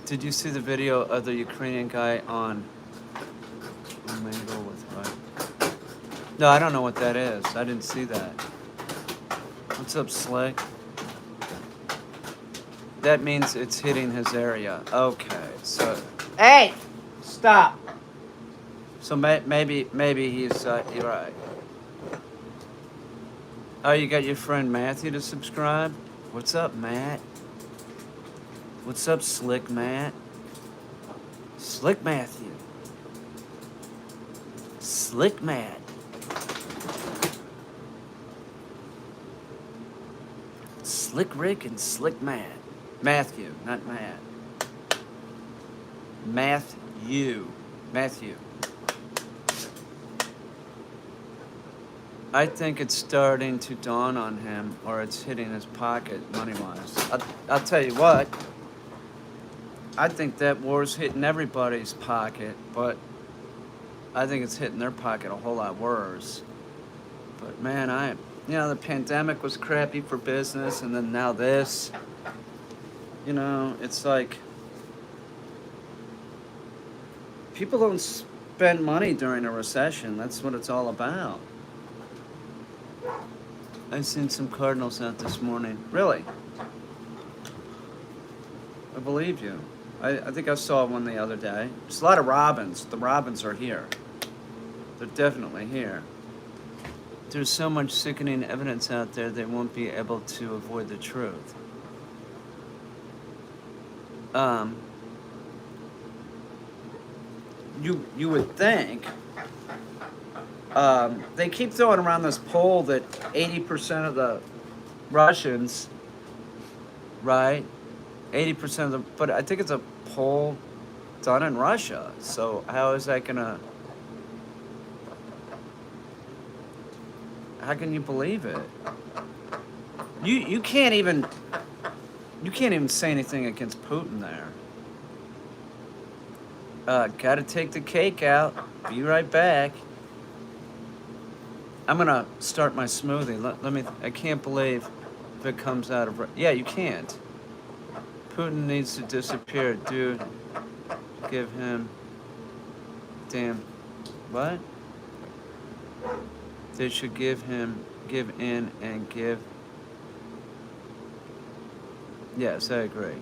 Speaker 1: Did you see the video of the Ukrainian guy on Mingle with what? No, I don't know what that is. I didn't see that. What's up, Slick? That means it's hitting his area. Okay, so... Hey! Stop! So maybe he's... you're right. Oh, you got your friend Matthew to subscribe? What's up, Matt? What's up, Slick Matt? Slick Matthew. Slick Matt. Slick Rick and Slick Matt. Matthew, not Matt. Matthew. I think it's starting to dawn on him, or it's hitting his pocket money-wise. I'll tell you what. I think that war's hitting everybody's pocket, but I think it's hitting their pocket a whole lot worse. But man, the pandemic was crappy for business, and then now this. It's like people don't spend money during a recession. That's what it's all about. I've seen some cardinals out this morning. Really? I believe you. I think I saw one the other day. There's a lot of robins. The robins are here. They're definitely here. There's so much sickening evidence out there they won't be able to avoid the truth. You would think they keep throwing around this poll that 80% of the Russians, right? 80% of the, but I think it's a poll done in Russia. So how is that gonna? How can you believe it? You can't even say anything against Putin there. Gotta take the cake out. Be right back. I'm gonna start my smoothie. Let me. I can't believe if it comes out of. Yeah, you can't. Putin needs to disappear, dude. Give him. Damn. What? They should give in and give. Yes, I agree.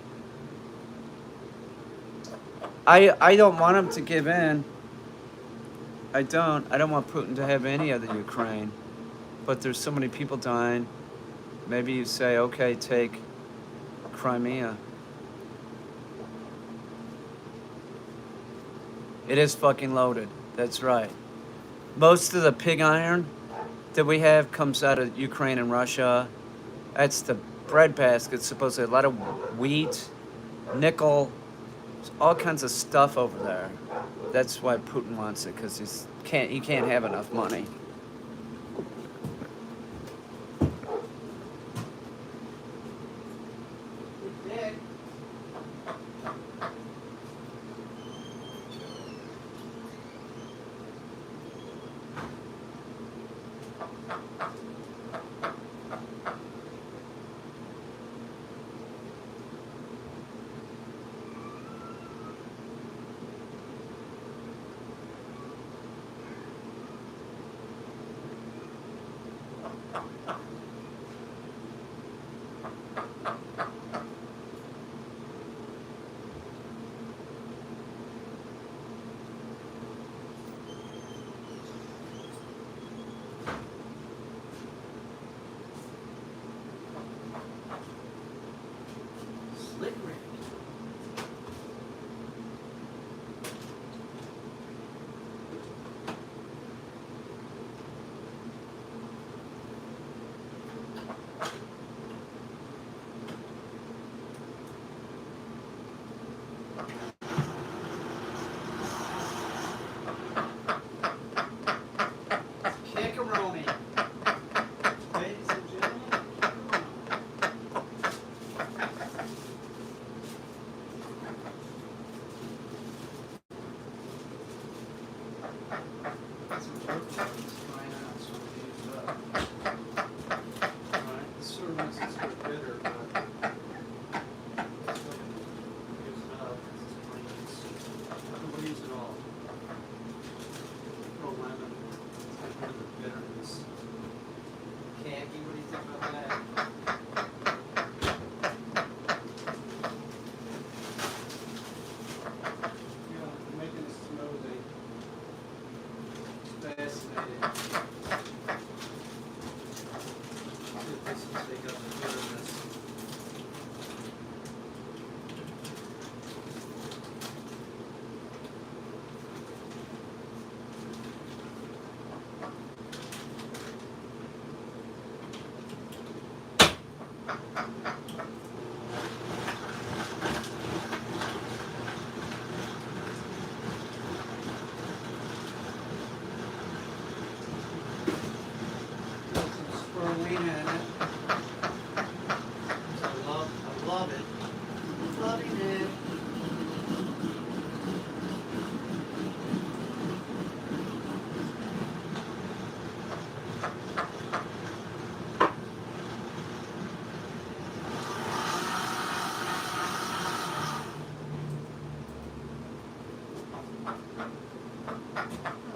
Speaker 1: I don't want him to give in. I don't want Putin to have any of the Ukraine. But there's so many people dying. Maybe you say, okay, take Crimea. It is fucking loaded. That's right. Most of the pig iron that we have comes out of Ukraine and Russia. That's the bread basket, supposedly. A lot of wheat, nickel, all kinds of stuff over there. That's why Putin wants it, because he can't have enough money.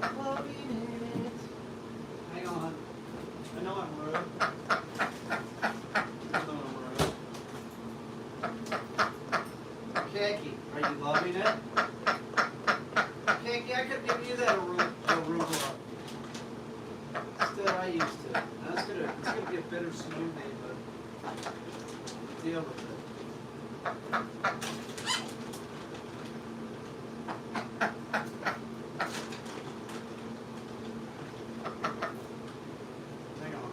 Speaker 1: I'm loving it. Hang on. I know I'm rude. I know I'm rude. Khaki, are you loving it? Khaki, I could give you that arugula. Instead, I used to. Now it's gonna be a bitter smoothie, but deal with it. Hang on.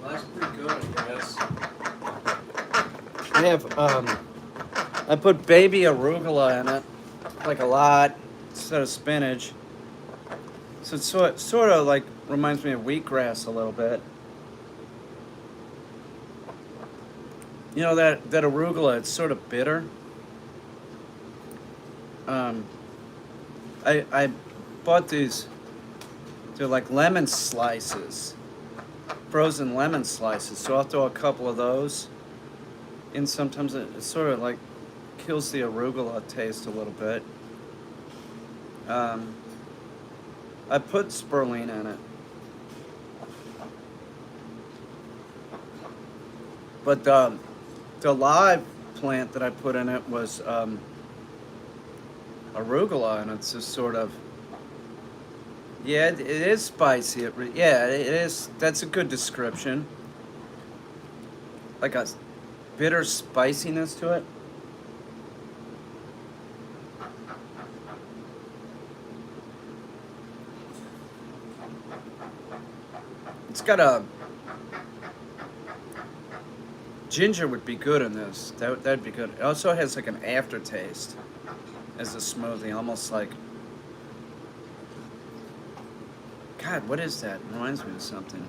Speaker 1: Well, that's pretty good, I guess. I put baby arugula in it, like a lot, instead of spinach. So it sort of like reminds me of wheatgrass a little bit. You know, that arugula, it's sort of bitter. I bought these, they're like lemon slices, frozen lemon slices. So I'll throw a couple of those in. Sometimes it sort of like kills the arugula taste a little bit. I put spirulina in it. But the live plant that I put in it was arugula, and it's just sort of, yeah, it is spicy. Yeah, it is. That's a good description. Like a bitter spiciness to it. It's got a ginger would be good in this. That'd be good. It also has like an aftertaste as a smoothie, almost like, God, what is that? It reminds me of something.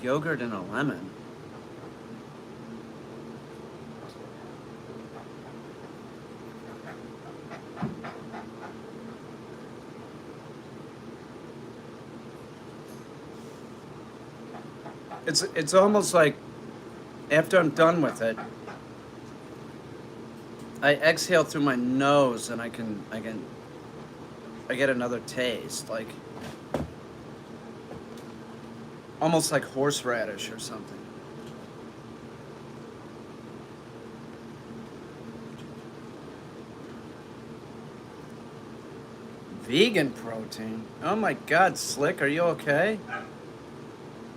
Speaker 1: Yogurt and a lemon. It's almost like after I'm done with it, I exhale through my nose and I get another taste, like almost like horseradish or something. Vegan protein? Oh my God, Slick, are you okay?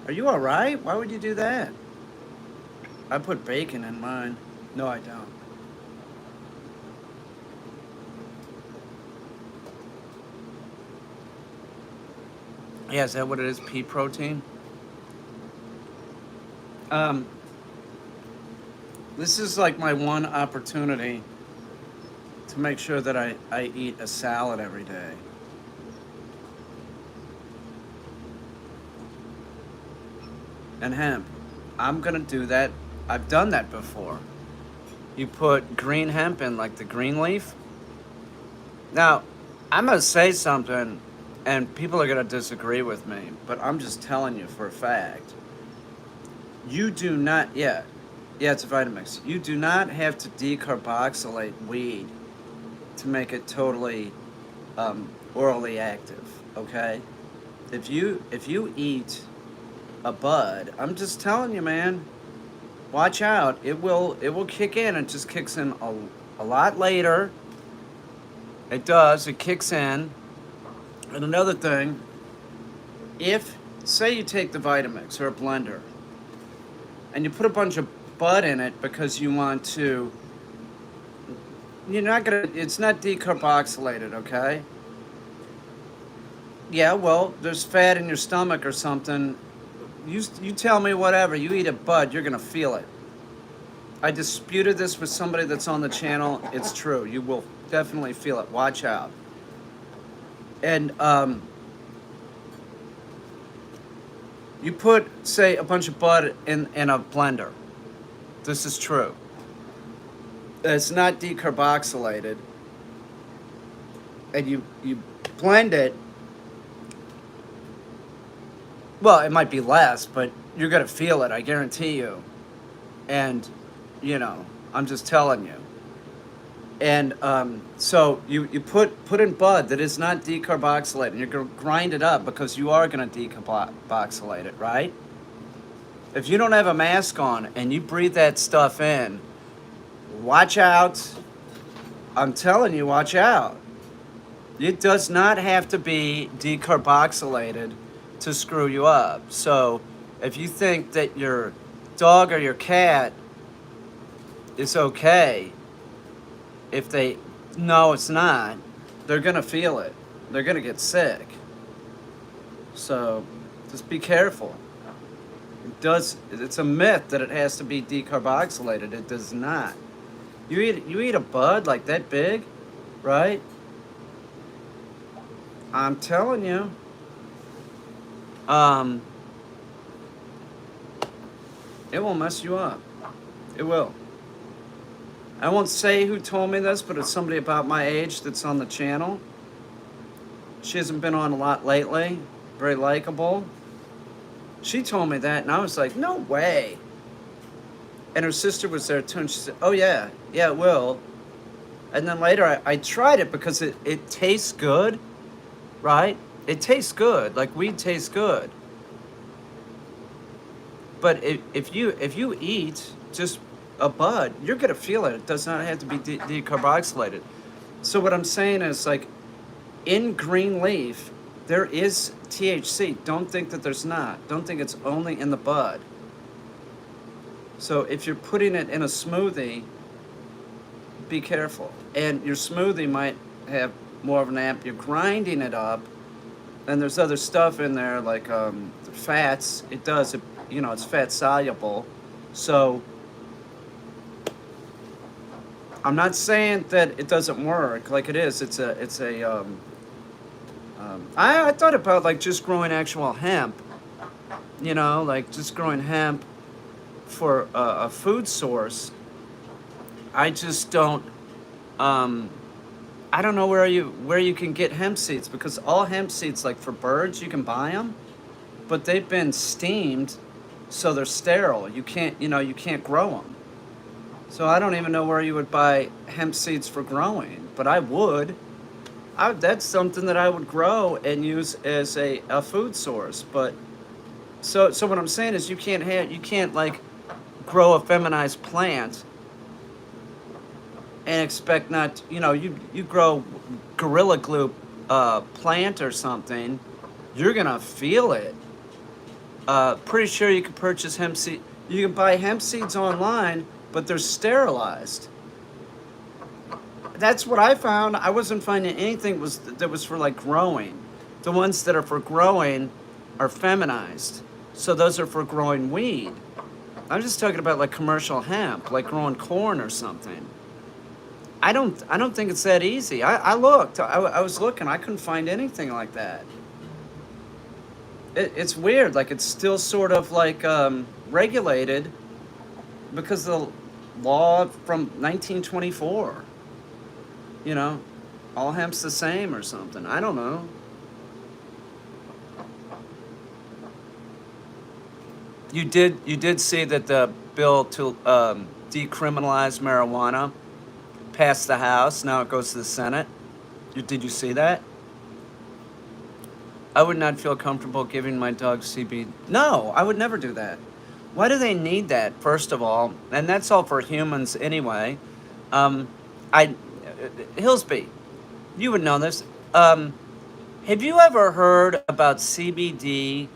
Speaker 1: Are you all right? Why would you do that? I put bacon in mine. No, I don't. Yeah, is that what it is? Pea protein? This is like my one opportunity to make sure that I eat a salad every day. And hemp. I'm gonna do that. I've done that before. You put green hemp in, like the green leaf. Now, I'm gonna say something, and people are gonna disagree with me, but I'm just telling you for a fact. You do not, yeah, it's a Vitamix. You do not have to decarboxylate weed to make it totally orally active. Okay, if you eat a bud, I'm just telling you, man. Watch out. It will kick in. It just kicks in a lot later. It does. It kicks in. And another thing, if say you take the Vitamix or a blender and you put a bunch of bud in it because you want to, you're not gonna, it's not decarboxylated, okay? Yeah, well, there's fat in your stomach or something. You tell me whatever, you eat a bud, you're gonna feel it. I disputed this with somebody that's on the channel. It's true. You will definitely feel it. Watch out. And you put, say, a bunch of bud in a blender. This is true. It's not decarboxylated. And you blend it. Well, it might be less, but you're going to feel it, I guarantee you. And, you know, I'm just telling you. And so you put in bud that is not decarboxylated, and you're going to grind it up because you are going to decarboxylate it, right? If you don't have a mask on and you breathe that stuff in, watch out. I'm telling you, watch out. It does not have to be decarboxylated to screw you up. So if you think that your dog or your cat is okay, if they know it's not, they're gonna feel it. They're gonna get sick. So just be careful. It's a myth that it has to be decarboxylated. It does not. You eat a bud like that big, right? I'm telling you. It will mess you up. It will. I won't say who told me this, but it's somebody about my age that's on the channel. She hasn't been on a lot lately. Very likable. She told me that, and I was like, no way. And her sister was there too, and she said, oh yeah, it will. And then later I tried it because it tastes good, right? It tastes good, like weed tastes good. But if you eat just a bud, you're gonna feel it. It does not have to be decarboxylated. So what I'm saying is, like, in green leaf, there is THC. Don't think that there's not. Don't think it's only in the bud. So if you're putting it in a smoothie, be careful. And your smoothie might have more of an amp. You're grinding it up, and there's other stuff in there like fats. It's fat soluble. So I'm not saying that it doesn't work. Like it is. I thought about like just growing actual hemp. Like just growing hemp for a food source. I just don't. I don't know where you can get hemp seeds, because all hemp seeds, like for birds, you can buy them, but they've been steamed, so they're sterile. You can't grow them. So I don't even know where you would buy hemp seeds for growing, but I would. That's something that I would grow and use as a food source. But so what I'm saying is you can't like grow a feminized plant and expect not, you grow Gorilla Glue plant or something, you're gonna feel it. Pretty sure you can purchase hemp seed. You can buy hemp seeds online, but they're sterilized. That's what I found. I wasn't finding anything that was for like growing. The ones that are for growing are feminized. So those are for growing weed. I'm just talking about like commercial hemp, like growing corn or something. I don't think it's that easy. I looked. I was looking. I couldn't find anything like that. It's weird. Like it's still sort of like regulated because of the law from 1924. All hemp's the same or something. I don't know. You did see that the bill to decriminalize marijuana passed the House. Now it goes to the Senate. Did you see that? I would not feel comfortable giving my dog CBD. No, I would never do that. Why do they need that, first of all? And that's all for humans anyway. Hillsby, you would know this. Have you ever heard about CBD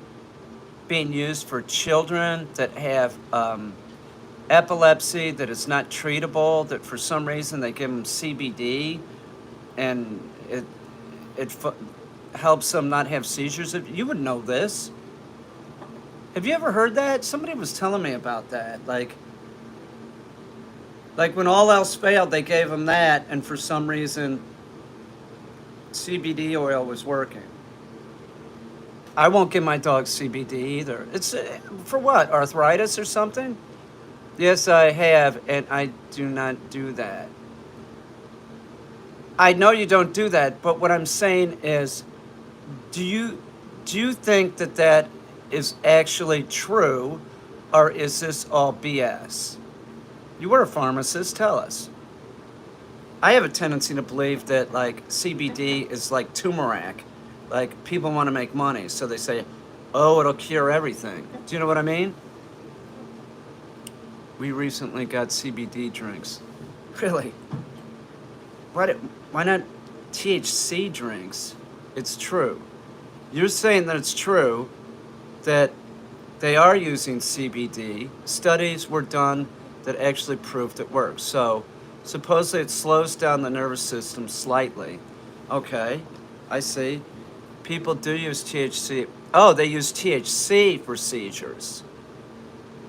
Speaker 1: being used for children that have epilepsy that is not treatable, that for some reason they give them CBD and it helps them not have seizures. You would know this. Have you ever heard that? Somebody was telling me about that. Like when all else failed, they gave them that, and for some reason, CBD oil was working. I won't give my dog CBD either. It's for what? Arthritis or something? Yes, I have, and I do not do that. I know you don't do that, but what I'm saying is, do you think that that is actually true, or is this all BS? You were a pharmacist, tell us. I have a tendency to believe that like CBD is like turmeric. Like people want to make money, so they say, oh, it'll cure everything. Do you know what I mean? We recently got CBD drinks. Really? Why not THC drinks? It's true. You're saying that it's true that they are using CBD. Studies were done that actually proved it works. So supposedly it slows down the nervous system slightly. Okay, I see. People do use THC. Oh, they use THC for seizures.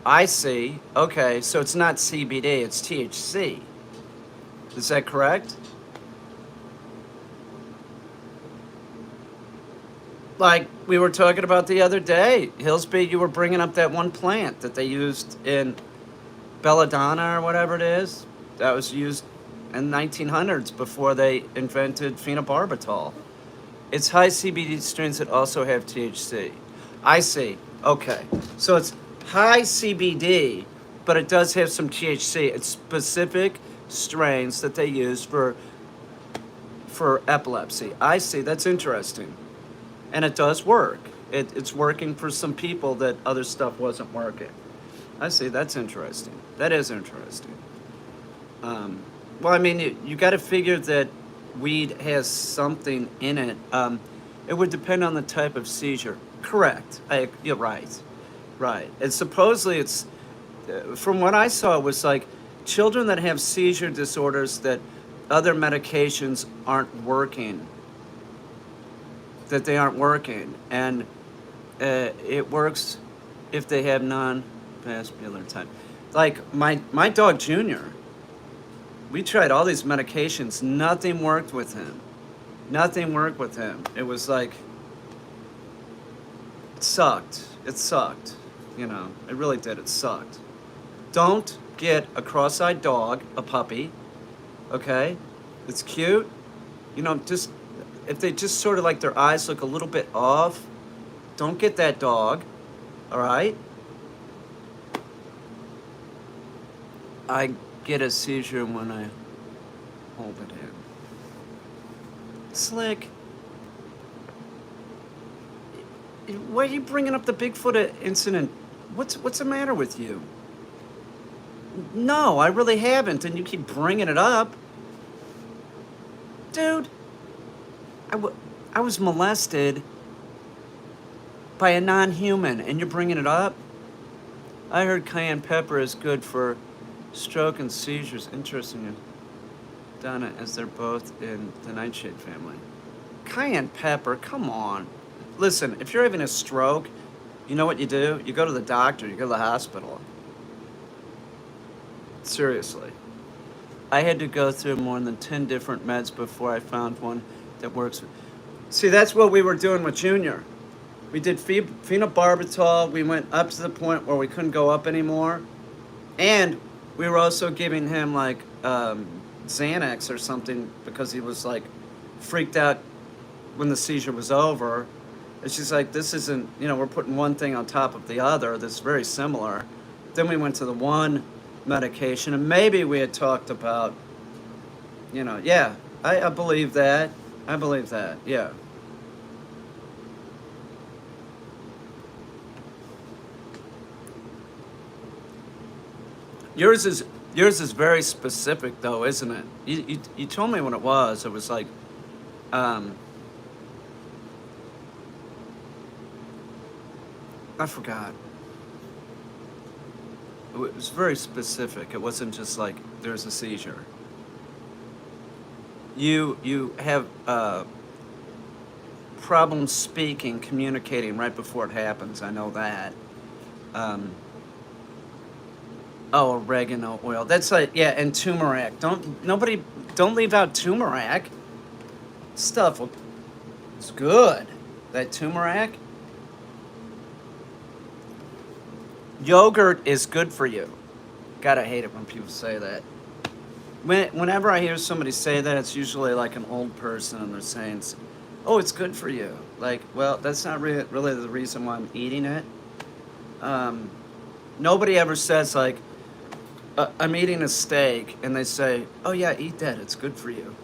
Speaker 1: I see. Okay, so it's not CBD, it's THC. Is that correct? Like we were talking about the other day, Hillsby, you were bringing up that one plant that they used in belladonna or whatever it is. That was used in 1900s before they invented phenobarbital. It's high CBD strains that also have THC. I see. Okay. So it's high CBD, but it does have some THC. It's specific strains that they use for epilepsy. I see. That's interesting. And it does work. It's working for some people that other stuff wasn't working. I see. That's interesting. That is interesting. Well, I mean, you got to figure that weed has something in it. It would depend on the type of seizure. Correct. You're right. Right. And supposedly it's, from what I saw, it was like children that have seizure disorders that other medications aren't working. That they aren't working. And it works if they have non-vascular type. Like my dog Junior, we tried all these medications. Nothing worked with him. Nothing worked with him. It was like, it sucked. It sucked. You know, it really did. It sucked. Don't get a cross-eyed dog, a puppy, okay? It's cute. You know, just, if they just sort of like their eyes look a little bit off, don't get that dog, all right? I get a seizure when I hold it in. Slick. Why are you bringing up the Bigfoot incident? What's the matter with you? No, I really haven't, and you keep bringing it up. Dude, I was molested by a non-human, and you're bringing it up? I heard cayenne pepper is good for stroke and seizures. Interesting, Donna, as they're both in the nightshade family. Cayenne pepper, come on. Listen, if you're having a stroke, you know what you do? You go to the doctor, you go to the hospital. Seriously. I had to go through more than 10 different meds before I found one that works. See, that's what we were doing with Junior. We did phenobarbital. We went up to the point where we couldn't go up anymore. And we were also giving him like Xanax or something because he was like freaked out when the seizure was over. And she's like, this isn't, you know, we're putting one thing on top of the other that's very similar. Then we went to the one medication, and maybe we had talked about, you know, yeah, I believe that. I believe that, yeah. Yours is very specific, though, isn't it? You told me what it was. It was like, I forgot. It was very specific. It wasn't just like there's a seizure. You have problems speaking, communicating right before it happens. I know that. Um, oh, oregano oil. That's like, yeah, and turmeric. Don't leave out turmeric. Stuff is good. That turmeric. Yogurt is good for you. God, I hate it when people say that. Whenever I hear somebody say that, it's usually like an old person and they're saying, oh, it's good for you. Like, well, that's not really the reason why I'm eating it. Um, Nobody ever says, like, I'm eating a steak, and they say, oh, yeah, eat that. It's good for you.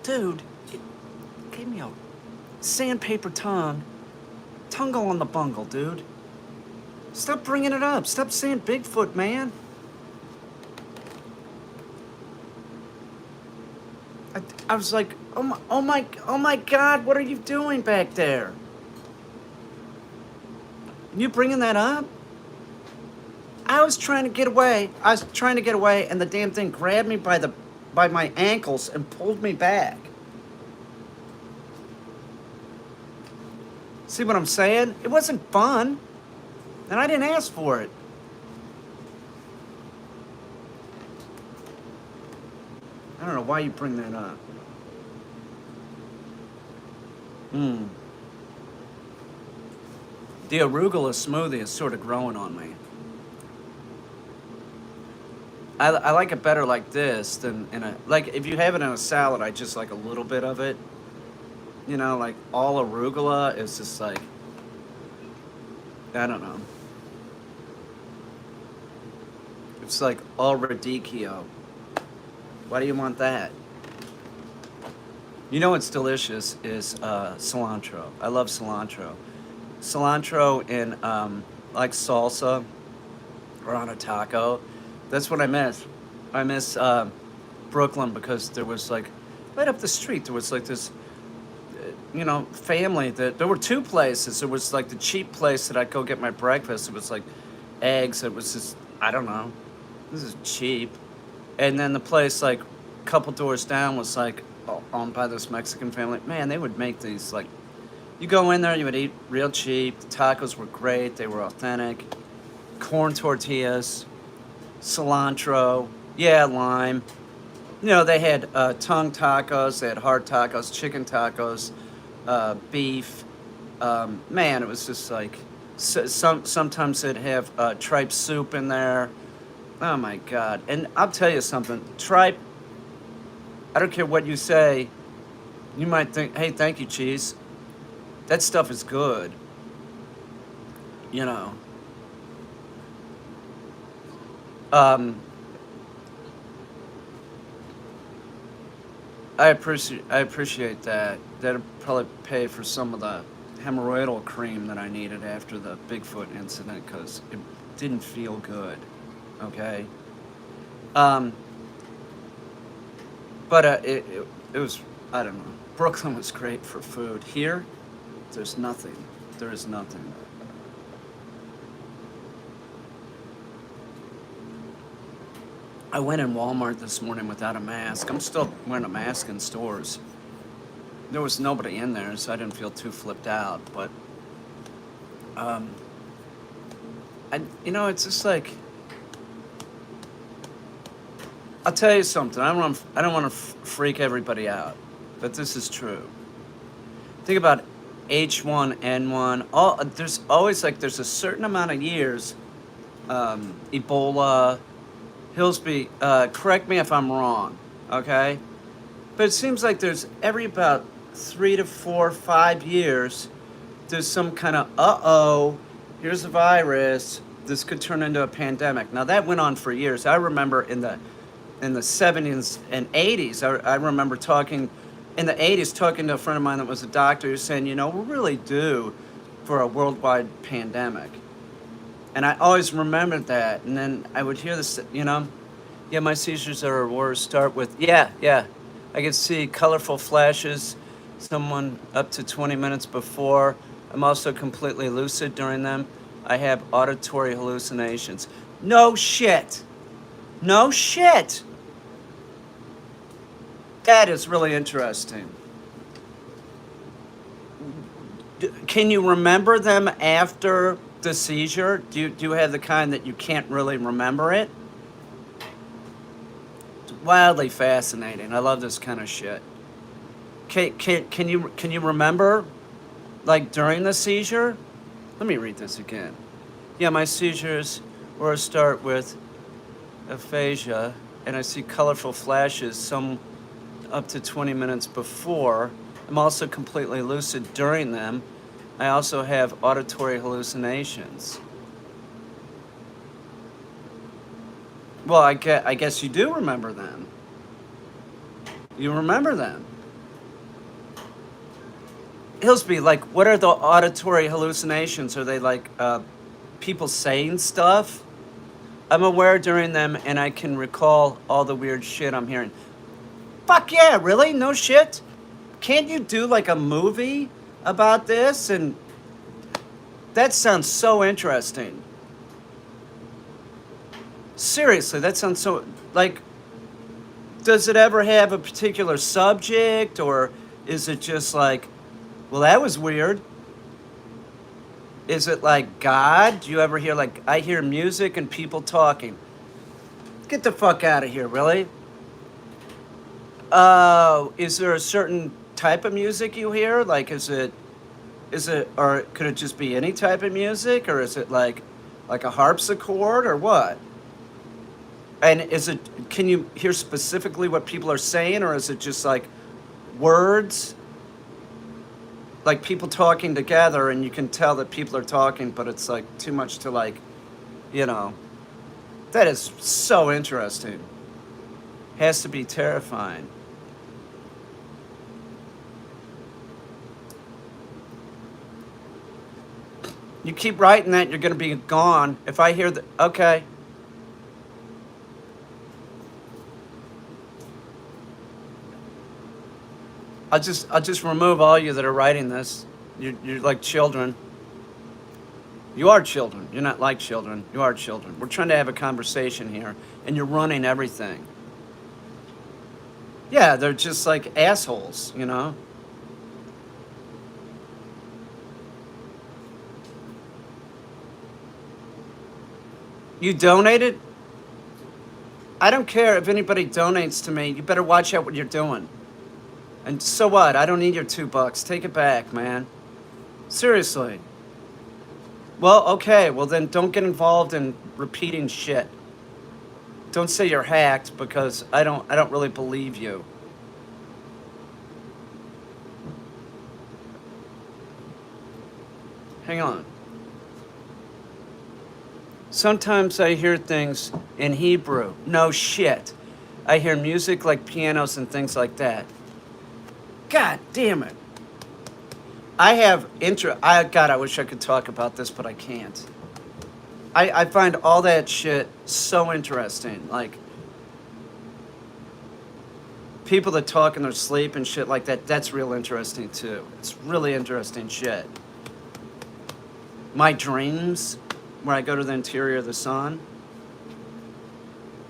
Speaker 1: Dude, give me a sandpaper tongue. Tungle on the bungle, dude. Stop bringing it up. Stop saying Bigfoot, man. I was like, oh my God, what are you doing back there? You bringing that up? I was trying to get away. And the damn thing grabbed me by my ankles and pulled me back. See what I'm saying? It wasn't fun, and I didn't ask for it. I don't know why you bring that up. The arugula smoothie is sort of growing on me. I like it better like this than like if you have it in a salad, I just like a little bit of it. You know, like all arugula is just like, I don't know. It's like all radicchio. Why do you want that? You know what's delicious is cilantro. I love cilantro. Cilantro in like salsa or on a taco. That's what I miss. I miss Brooklyn because there was like right up the street there was like this family that there were two places. There was like the cheap place that I'd go get my breakfast. It was like eggs. It was just, I don't know, this is cheap. And then the place like a couple doors down was like owned by this Mexican family. Man, they would make these like, you go in there, you would eat real cheap. The tacos were great. They were authentic. Corn tortillas, cilantro, yeah, lime. They had tongue tacos, they had hard tacos, chicken tacos, beef. Man, it was just like, sometimes they'd have tripe soup in there. Oh my God. And I'll tell you something, tripe, I don't care what you say, you might think, hey, thank you, cheese. That stuff is good. Um, I appreciate that. That'll probably pay for some of the hemorrhoidal cream that I needed after the Bigfoot incident because it didn't feel good. Okay. Um, but it was, I don't know. Brooklyn was great for food. Here, there's nothing. There is nothing. I went in Walmart this morning without a mask. I'm still wearing a mask in stores. There was nobody in there, so I didn't feel too flipped out. But, it's just like, I'll tell you something. I don't want to freak everybody out, but this is true. Think about H1N1. There's a certain amount of years. Ebola, Hillsby. Correct me if I'm wrong. Okay, but it seems like there's every about 3 to 4, 5 years, there's some kind of here's a virus. This could turn into a pandemic. Now that went on for years. I remember in the 70s and 80s, I remember talking in the 80s, talking to a friend of mine that was a doctor who was saying, we're really due for a worldwide pandemic. And I always remembered that. And then I would hear this, my seizures are worse. Start with, yeah. I could see colorful flashes, someone up to 20 minutes before. I'm also completely lucid during them. I have auditory hallucinations. No shit. No shit. That is really interesting. Can you remember them after the seizure? Do you have the kind that you can't really remember it? It's wildly fascinating. I love this kind of shit. Can you remember, like, during the seizure? Let me read this again. Yeah, my seizures were a start with aphasia, and I see colorful flashes some up to 20 minutes before. I'm also completely lucid during them. I also have auditory hallucinations. Well, I guess you do remember them. You remember them. Hillsby, like, what are the auditory hallucinations? Are they like people saying stuff? I'm aware during them, and I can recall all the weird shit I'm hearing. Fuck yeah, really? No shit? Can't you do like a movie about this? And that sounds so interesting. Seriously, that sounds so, like, does it ever have a particular subject, or is it just like, well, that was weird? Is it like God? Do you ever hear, like, I hear music and people talking? Get the fuck out of here, really? Is there a certain type of music you hear? Like, or could it just be any type of music? Or is it like a harpsichord or what? And can you hear specifically what people are saying, or is it just like words? Like people talking together, and you can tell that people are talking, but it's like too much to, like, you know. That is so interesting. Has to be terrifying. You keep writing that, you're going to be gone. If I hear that, okay. I'll just remove all you that are writing this. You're like children. You are children. You're not like children. You are children. We're trying to have a conversation here, and you're running everything. Yeah, they're just like assholes, you know? You donated? I don't care if anybody donates to me. You better watch out what you're doing. And so what? I don't need your $2. Take it back, man. Seriously. Well, okay. Well, then don't get involved in repeating shit. Don't say you're hacked, because I don't really believe you. Hang on. Sometimes I hear things in Hebrew. No shit. I hear music like pianos and things like that. God damn it. God, I wish I could talk about this, but I can't. I find all that shit so interesting. Like, people that talk in their sleep and shit like that, that's real interesting too. It's really interesting shit. My dreams, where I go to the interior of the sun.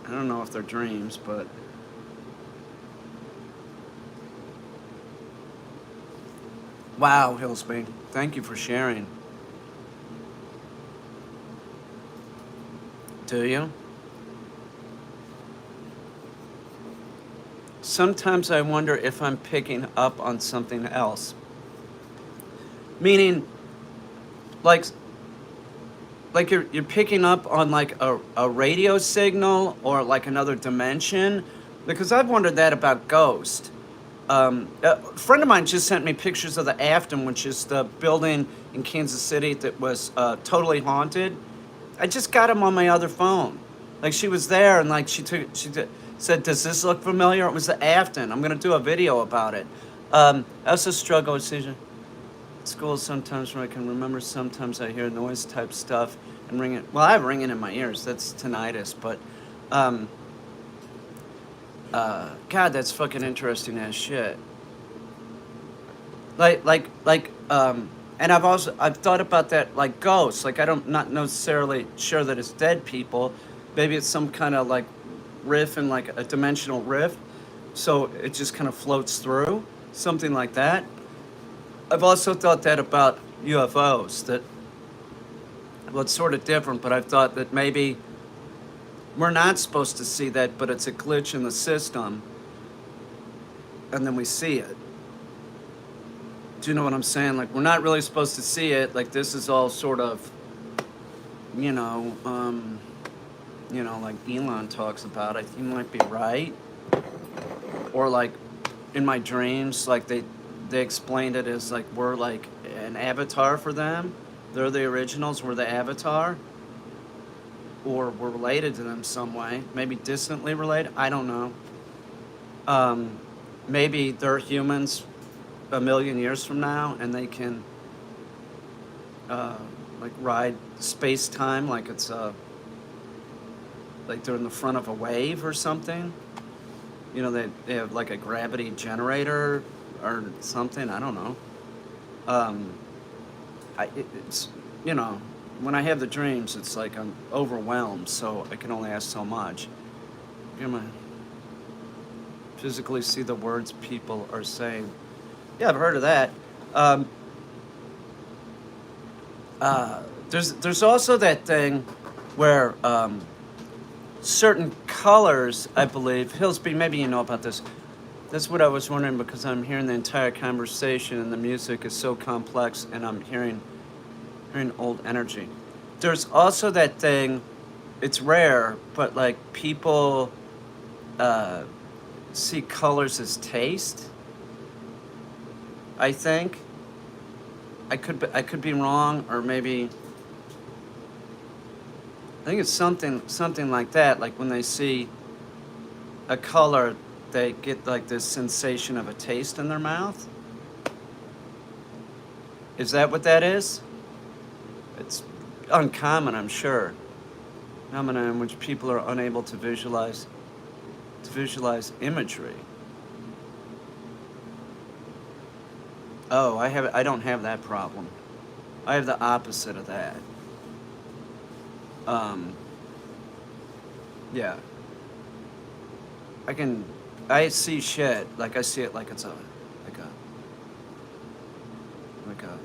Speaker 1: I don't know if they're dreams, but... Wow, Hillsby. Thank you for sharing. Do you? Sometimes I wonder if I'm picking up on something else. Meaning, like you're picking up on like a radio signal, or like another dimension. Because I've wondered that about Ghost. A friend of mine just sent me pictures of the Afton, which is the building in Kansas City that was totally haunted. I just got him on my other phone. Like, she was there, and like said, "Does this look familiar?" It was the Afton. I'm gonna do a video about it. I also struggle with seizure. School sometimes where I can remember. Sometimes I hear noise type stuff and ringing. Well, I have ringing in my ears. That's tinnitus, but. God, that's fucking interesting as shit. And I've thought about that, like ghosts. Like, I don't, not necessarily sure that it's dead people. Maybe it's some kind of like riff in like a dimensional rift, so it just kind of floats through, something like that. I've also thought that about UFOs. That, well, it's sort of different, but I've thought that maybe we're not supposed to see that, but it's a glitch in the system, and then we see it. Do you know what I'm saying? Like, we're not really supposed to see it. Like, this is all sort of, you know, like Elon talks about. I think he might be right. Or like, in my dreams, like they explained it as like we're like an avatar for them. They're the originals. We're the avatar, or we're related to them some way. Maybe distantly related. I don't know. Um, Maybe they're humans a million years from now, and they can uh, like ride space time like it's like they're in the front of a wave or something. You know, they have like a gravity generator or something. I don't know. Um, it's, you know, when I have the dreams, it's like I'm overwhelmed, so I can only ask so much. You know, physically see the words people are saying. Yeah, I've heard of that. Um, there's also that thing where certain colors, I believe, Hillsby, maybe you know about this. That's what I was wondering, because I'm hearing the entire conversation and the music is so complex, and I'm hearing old energy. There's also that thing. It's rare, but like people uh, see colors as taste. I think I could be wrong, or maybe I think it's something like that. Like when they see a color, they get like this sensation of a taste in their mouth. Is that what that is? It's uncommon, I'm sure. Phenomena in which people are unable to visualize imagery. Oh, I don't have that problem. I have the opposite of that. Um, yeah. I can, I see shit, like I see it like it's like a, like a,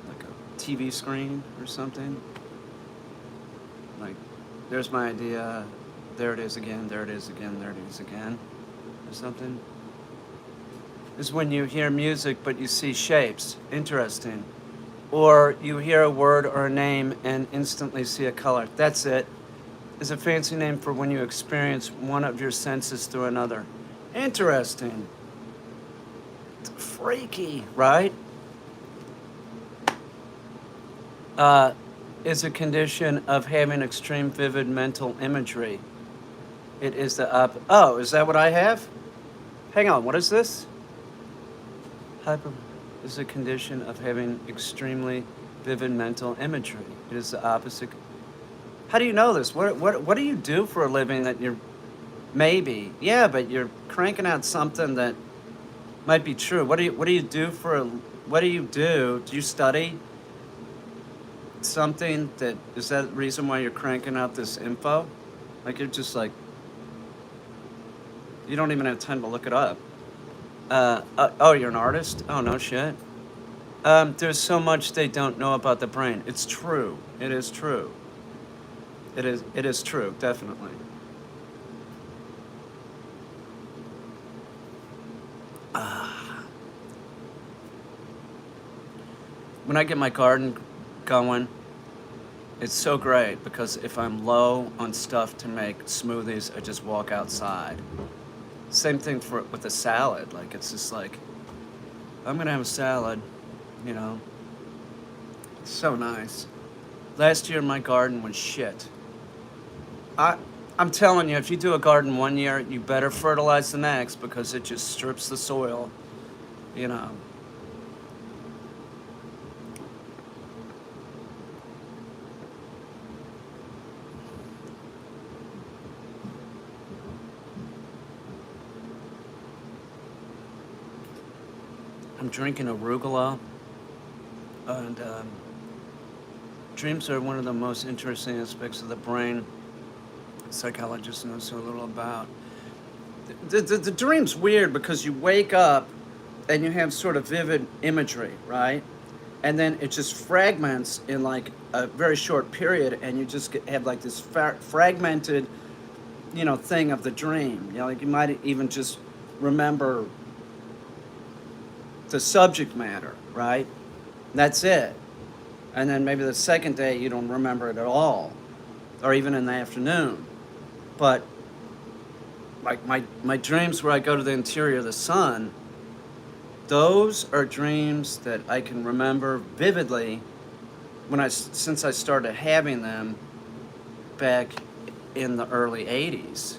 Speaker 1: like a TV screen or something. Like, there's my idea, there it is again, there it is again, there it is again, or something. Is when you hear music but you see shapes. Interesting. Or you hear a word or a name and instantly see a color. That's it. Is a fancy name for when you experience one of your senses through another. Interesting. Freaky, right? Is a condition of having extreme vivid mental imagery. It is the oh, is that what I have? Hang on, what is this? Hyper is a condition of having extremely vivid mental imagery. It is the opposite. How do you know this? What do you do for a living that you're maybe? Yeah, but you're cranking out something that might be true. What do you do for a what do you do? Do you study something that is that the reason why you're cranking out this info? Like you're just like you don't even have time to look it up. Oh, you're an artist? Oh, no shit. There's so much they don't know about the brain. It's true. It is true. It is true, definitely. When I get my garden going, it's so great because if I'm low on stuff to make smoothies, I just walk outside. Same thing with a salad. Like, it's just like, I'm gonna have a salad, you know. It's so nice. Last year, my garden was shit. I'm telling you, if you do a garden one year, you better fertilize the next because it just strips the soil, you know. I'm I'm drinking arugula, and dreams are one of the most interesting aspects of the brain. Psychologists know so little about. The dream's weird because you wake up and you have sort of vivid imagery, right? And then it just fragments in like a very short period, and you just have like this fragmented, thing of the dream. Like you might even just remember the subject matter, right? That's it. And then maybe the second day you don't remember it at all, or even in the afternoon. But like my dreams where I go to the interior of the sun, those are dreams that I can remember vividly since I started having them back in the early 80s.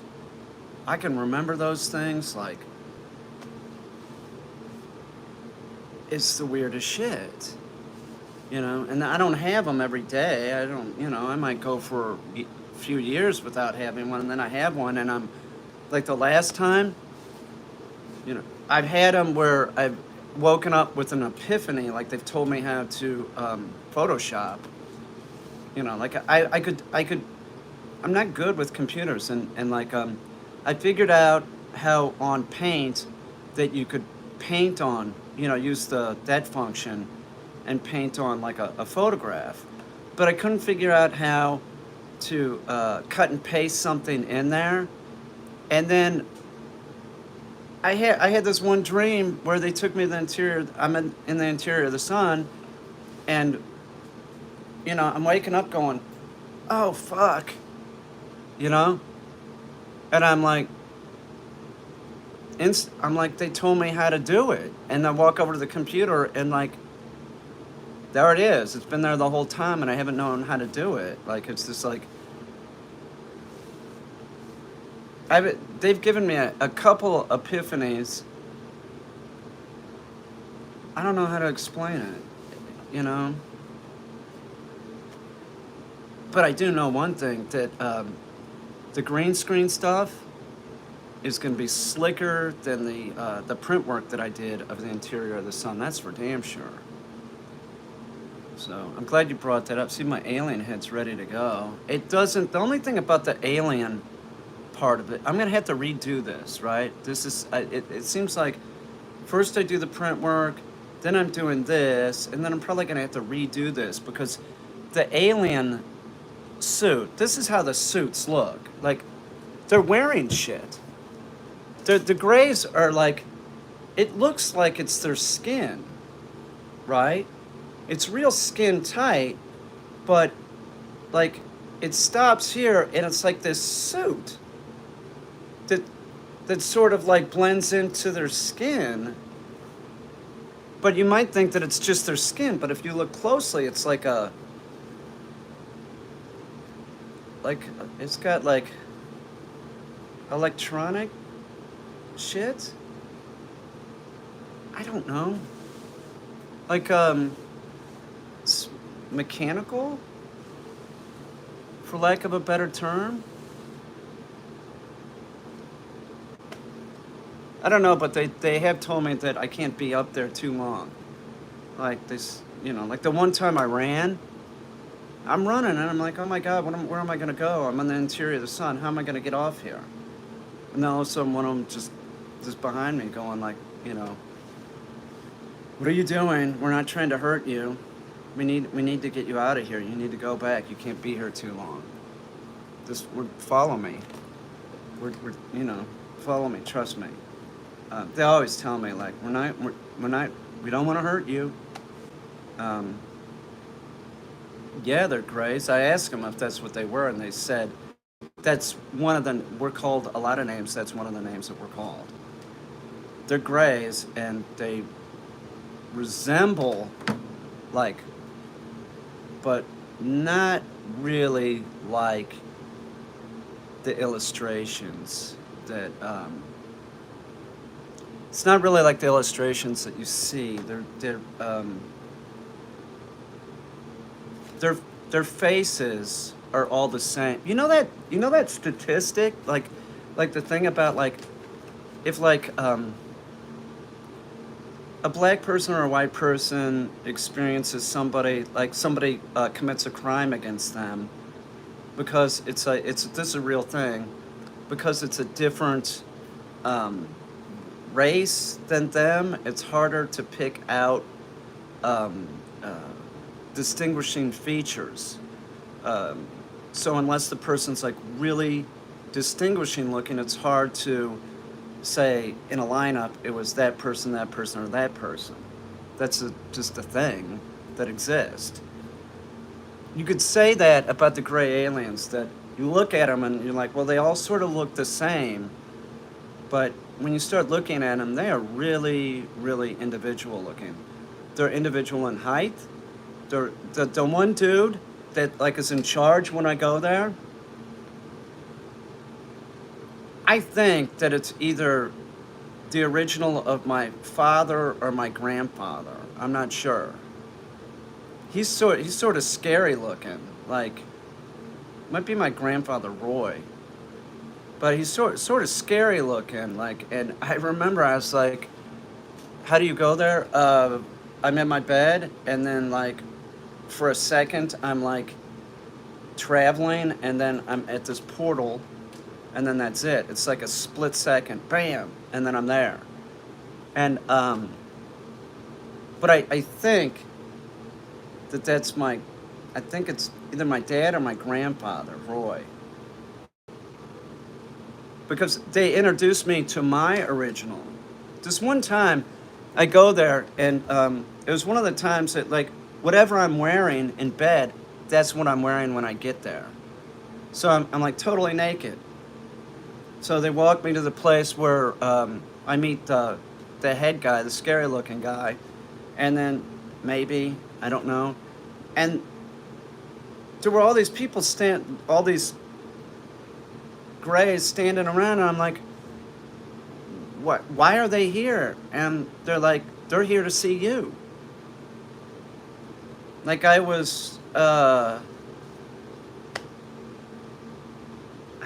Speaker 1: I can remember those things like it's the weirdest shit. And I don't have them every day. I don't, I might go for a few years without having one, and then I have one, and I'm like the last time, I've had them where I've woken up with an epiphany, like they've told me how to Photoshop. Like I could, I'm not good with computers, and like I figured out how on Paint that you could paint on, use that function and paint on like a photograph. But I couldn't figure out how to cut and paste something in there. And then I had this one dream where they took me to the interior. I'm in the interior of the sun, and I'm waking up going, oh fuck, and I'm like, they told me how to do it, and I walk over to the computer and like, there it is. It's been there the whole time, and I haven't known how to do it. Like it's just like. They've given me a couple epiphanies. I don't know how to explain it, But I do know one thing, that the green screen stuff is going to be slicker than the print work that I did of the interior of the sun. That's for damn sure. So I'm glad you brought that up. See, my alien head's ready to go. The only thing about the alien part of it, I'm gonna have to redo this, right? This is it seems like first I do the print work, then I'm doing this, and then I'm probably gonna have to redo this because the alien suit, this is how the suits look. Like they're wearing shit. The grays are like, it looks like it's their skin, right? It's real skin tight, but like it stops here and it's like this suit that sort of like blends into their skin. But you might think that it's just their skin, but if you look closely, it's like it's got like electronic shit. I don't know. Like mechanical, for lack of a better term. I don't know, but they have told me that I can't be up there too long. Like this, like the one time I ran, I'm running and I'm like, oh my God, where am I going to go? I'm in the interior of the sun. How am I going to get off here? And then all of a sudden one of them just behind me going like, what are you doing? We're not trying to hurt you. We need to get you out of here. You need to go back. You can't be here too long. Follow me. Follow me. Trust me. They always tell me like we don't want to hurt you. Yeah, they're grays. I asked them if that's what they were, and they said that's one of them. We're called a lot of names. That's one of the names that we're called. They're grays, and they resemble like, but not really like the illustrations that. It's not really like the illustrations that you see. Their faces are all the same. You know that statistic, like the thing about like, if like a black person or a white person experiences somebody, like somebody commits a crime against them, because this is a real thing, because it's a different um, race than them. It's harder to pick out um, uh, distinguishing features. Um, so unless the person's like really distinguishing looking, it's hard to say in a lineup it was that person, or that person. That's just a thing that exists. You could say that about the gray aliens, that you look at them and you're like, well, they all sort of look the same, but when you start looking at them, they are really, really individual looking. They're individual in height. They're the one dude that like is in charge when I go there. I think that it's either the original of my father or my grandfather. I'm not sure. He's sort of scary looking. Like might be my grandfather Roy, but he's sort of scary looking. Like, and I remember I was like, "How do you go there?" I'm in my bed, and then like for a second I'm like traveling, and then I'm at this portal, and then that's it. It's like a split second, bam, and then I'm there. And but I think that's my, I think it's either my dad or my grandfather, Roy, because they introduced me to my original. This one time, I go there, and it was one of the times that like whatever I'm wearing in bed, that's what I'm wearing when I get there. So I'm like totally naked. So they walk me to the place where I meet the head guy, the scary looking guy, and then maybe, I don't know, and there were all these people all these grays standing around, and I'm like, what? Why are they here? And they're like, they're here to see you. Like I was, I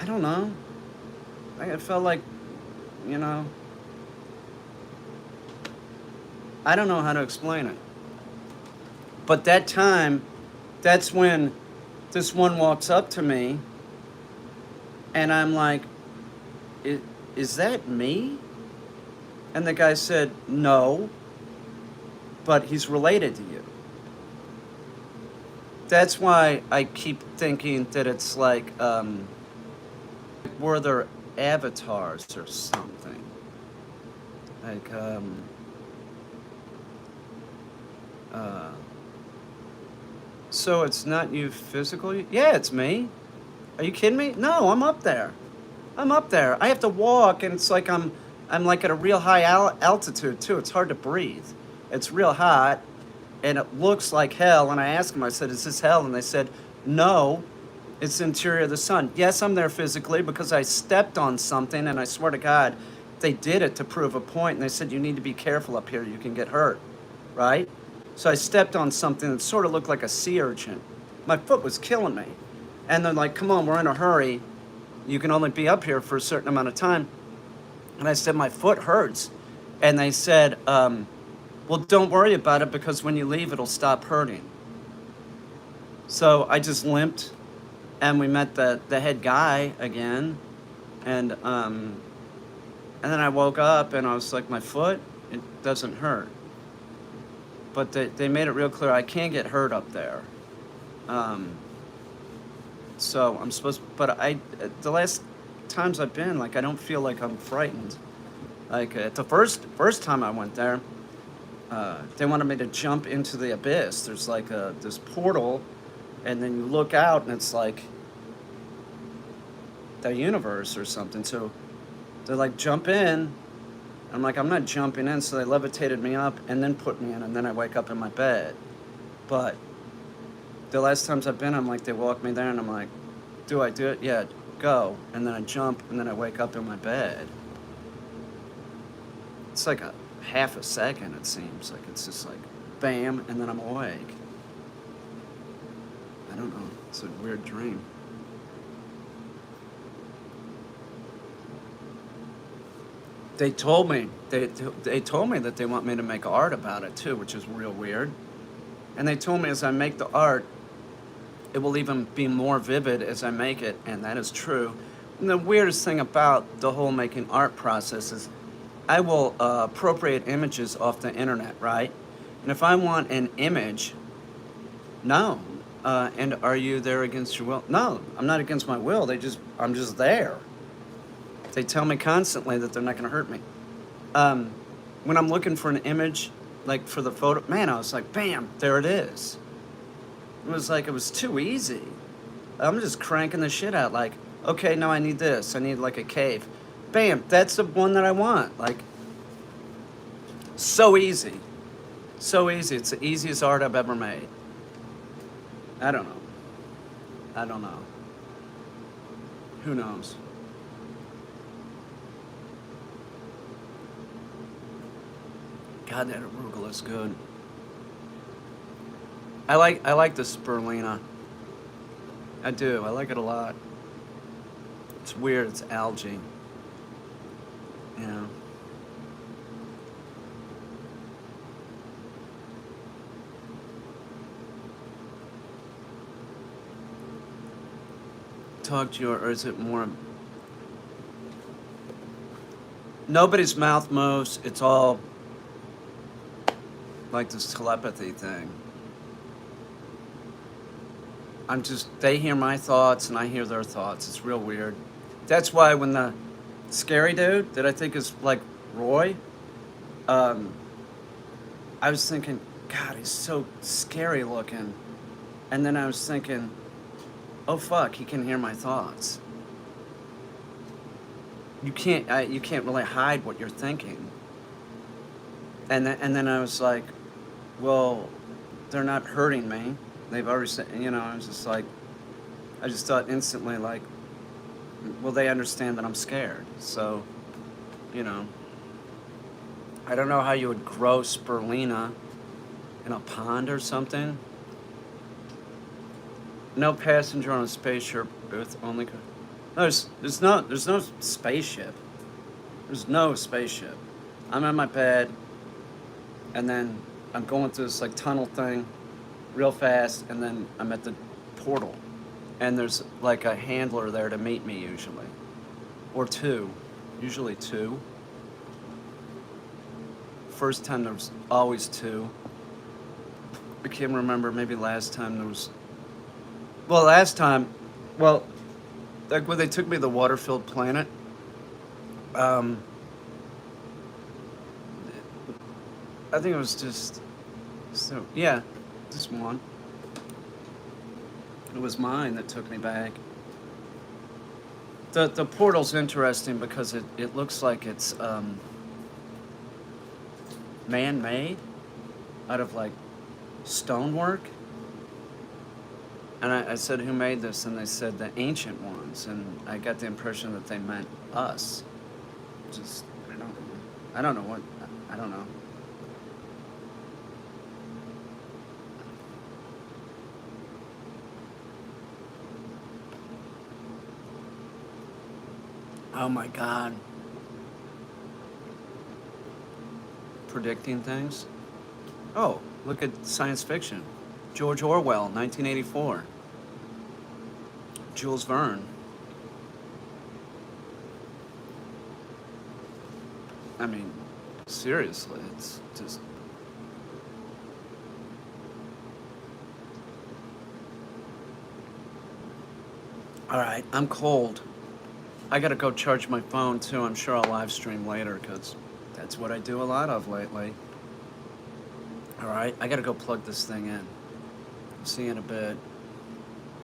Speaker 1: don't know. I felt like, you know, I don't know how to explain it. But that time, that's when this one walks up to me, and I'm like, is that me? And the guy said, no, but he's related to you. That's why I keep thinking that it's like, were there avatars or something? Like, so it's not you physically? Yeah, it's me. Are you kidding me? No, I'm up there. I'm up there. I have to walk, and it's like I'm like at a real high altitude too. It's hard to breathe. It's real hot, and it looks like hell. And I asked them, I said, "Is this hell?" And they said, "No, it's the interior of the sun." Yes, I'm there physically because I stepped on something, and I swear to God, they did it to prove a point. And they said, "You need to be careful up here. You can get hurt," right? So I stepped on something that sort of looked like a sea urchin. My foot was killing me. And they're like, "Come on, we're in a hurry. You can only be up here for a certain amount of time." And I said, "My foot hurts." And they said, "Well, don't worry about it because when you leave, it'll stop hurting." So I just limped, and we met the head guy again. And then I woke up, and I was like, my foot, it doesn't hurt. But they made it real clear I can't get hurt up there. Um, so I'm supposed, but the last times I've been, like, I don't feel like I'm frightened. Like at the first time I went there, they wanted me to jump into the abyss. There's like this portal, and then you look out, and it's like the universe or something. So they're like, "Jump in." I'm like, "I'm not jumping in." So they levitated me up and then put me in, and then I wake up in my bed. But the last times I've been, I'm like, they walk me there, and I'm like, "Do I do it?" "Yeah, go." And then I jump, and then I wake up in my bed. It's like a half a second, it seems. Like it's just like, bam, and then I'm awake. I don't know. It's a weird dream. They told me they told me that they want me to make art about it too, which is real weird. And they told me as I make the art, it will even be more vivid as I make it, and that is true. And the weirdest thing about the whole making art process is I will appropriate images off the internet, right? And if I want an image, no. And are you there against your will? No, I'm not against my will. I'm just there. They tell me constantly that they're not going to hurt me. When I'm looking for an image, like for the photo, man, I was like, bam, there it is. It was too easy. I'm just cranking the shit out. Like, okay, now I need this. I need like a cave. Bam, that's the one that I want. Like, so easy. So easy. It's the easiest art I've ever made. I don't know. I don't know. Who knows? God, that arugula is good. I like the spirulina. I do. I like it a lot. It's weird. It's algae. Yeah. Talk to you, or is it more? Nobody's mouth moves. It's all like this telepathy thing. They hear my thoughts and I hear their thoughts. It's real weird. That's why when the scary dude that I think is like Roy, I was thinking, God, he's so scary looking. And then I was thinking, oh fuck, he can hear my thoughts. You can't really hide what you're thinking. And then I was like, well, they're not hurting me. They've already said, I was just like, I just thought instantly like, well, they understand that I'm scared. So, I don't know how you would grow spirulina in a pond or something. No passenger on a spaceship, Earth only. No, there's no spaceship. There's no spaceship. I'm in my bed, and then I'm going through this like tunnel thing, real fast, and then I'm at the portal, and there's like a handler there to meet me usually, or two, usually two. First time there was always two. I can't remember. Maybe last time there was. Well, last time, like when they took me to the water-filled planet, I think it was just one. It was mine that took me back. The portal's interesting because it looks like it's man-made out of like stonework. And I said, who made this? And they said the ancient ones. And I got the impression that they meant us. Just, I don't know. Oh my God. Predicting things? Oh, look at science fiction. George Orwell, 1984. Jules Verne. I mean, seriously, it's just... All right, I'm cold. I gotta go charge my phone too. I'm sure I'll live stream later because that's what I do a lot of lately. All right, I gotta go plug this thing in. See you in a bit.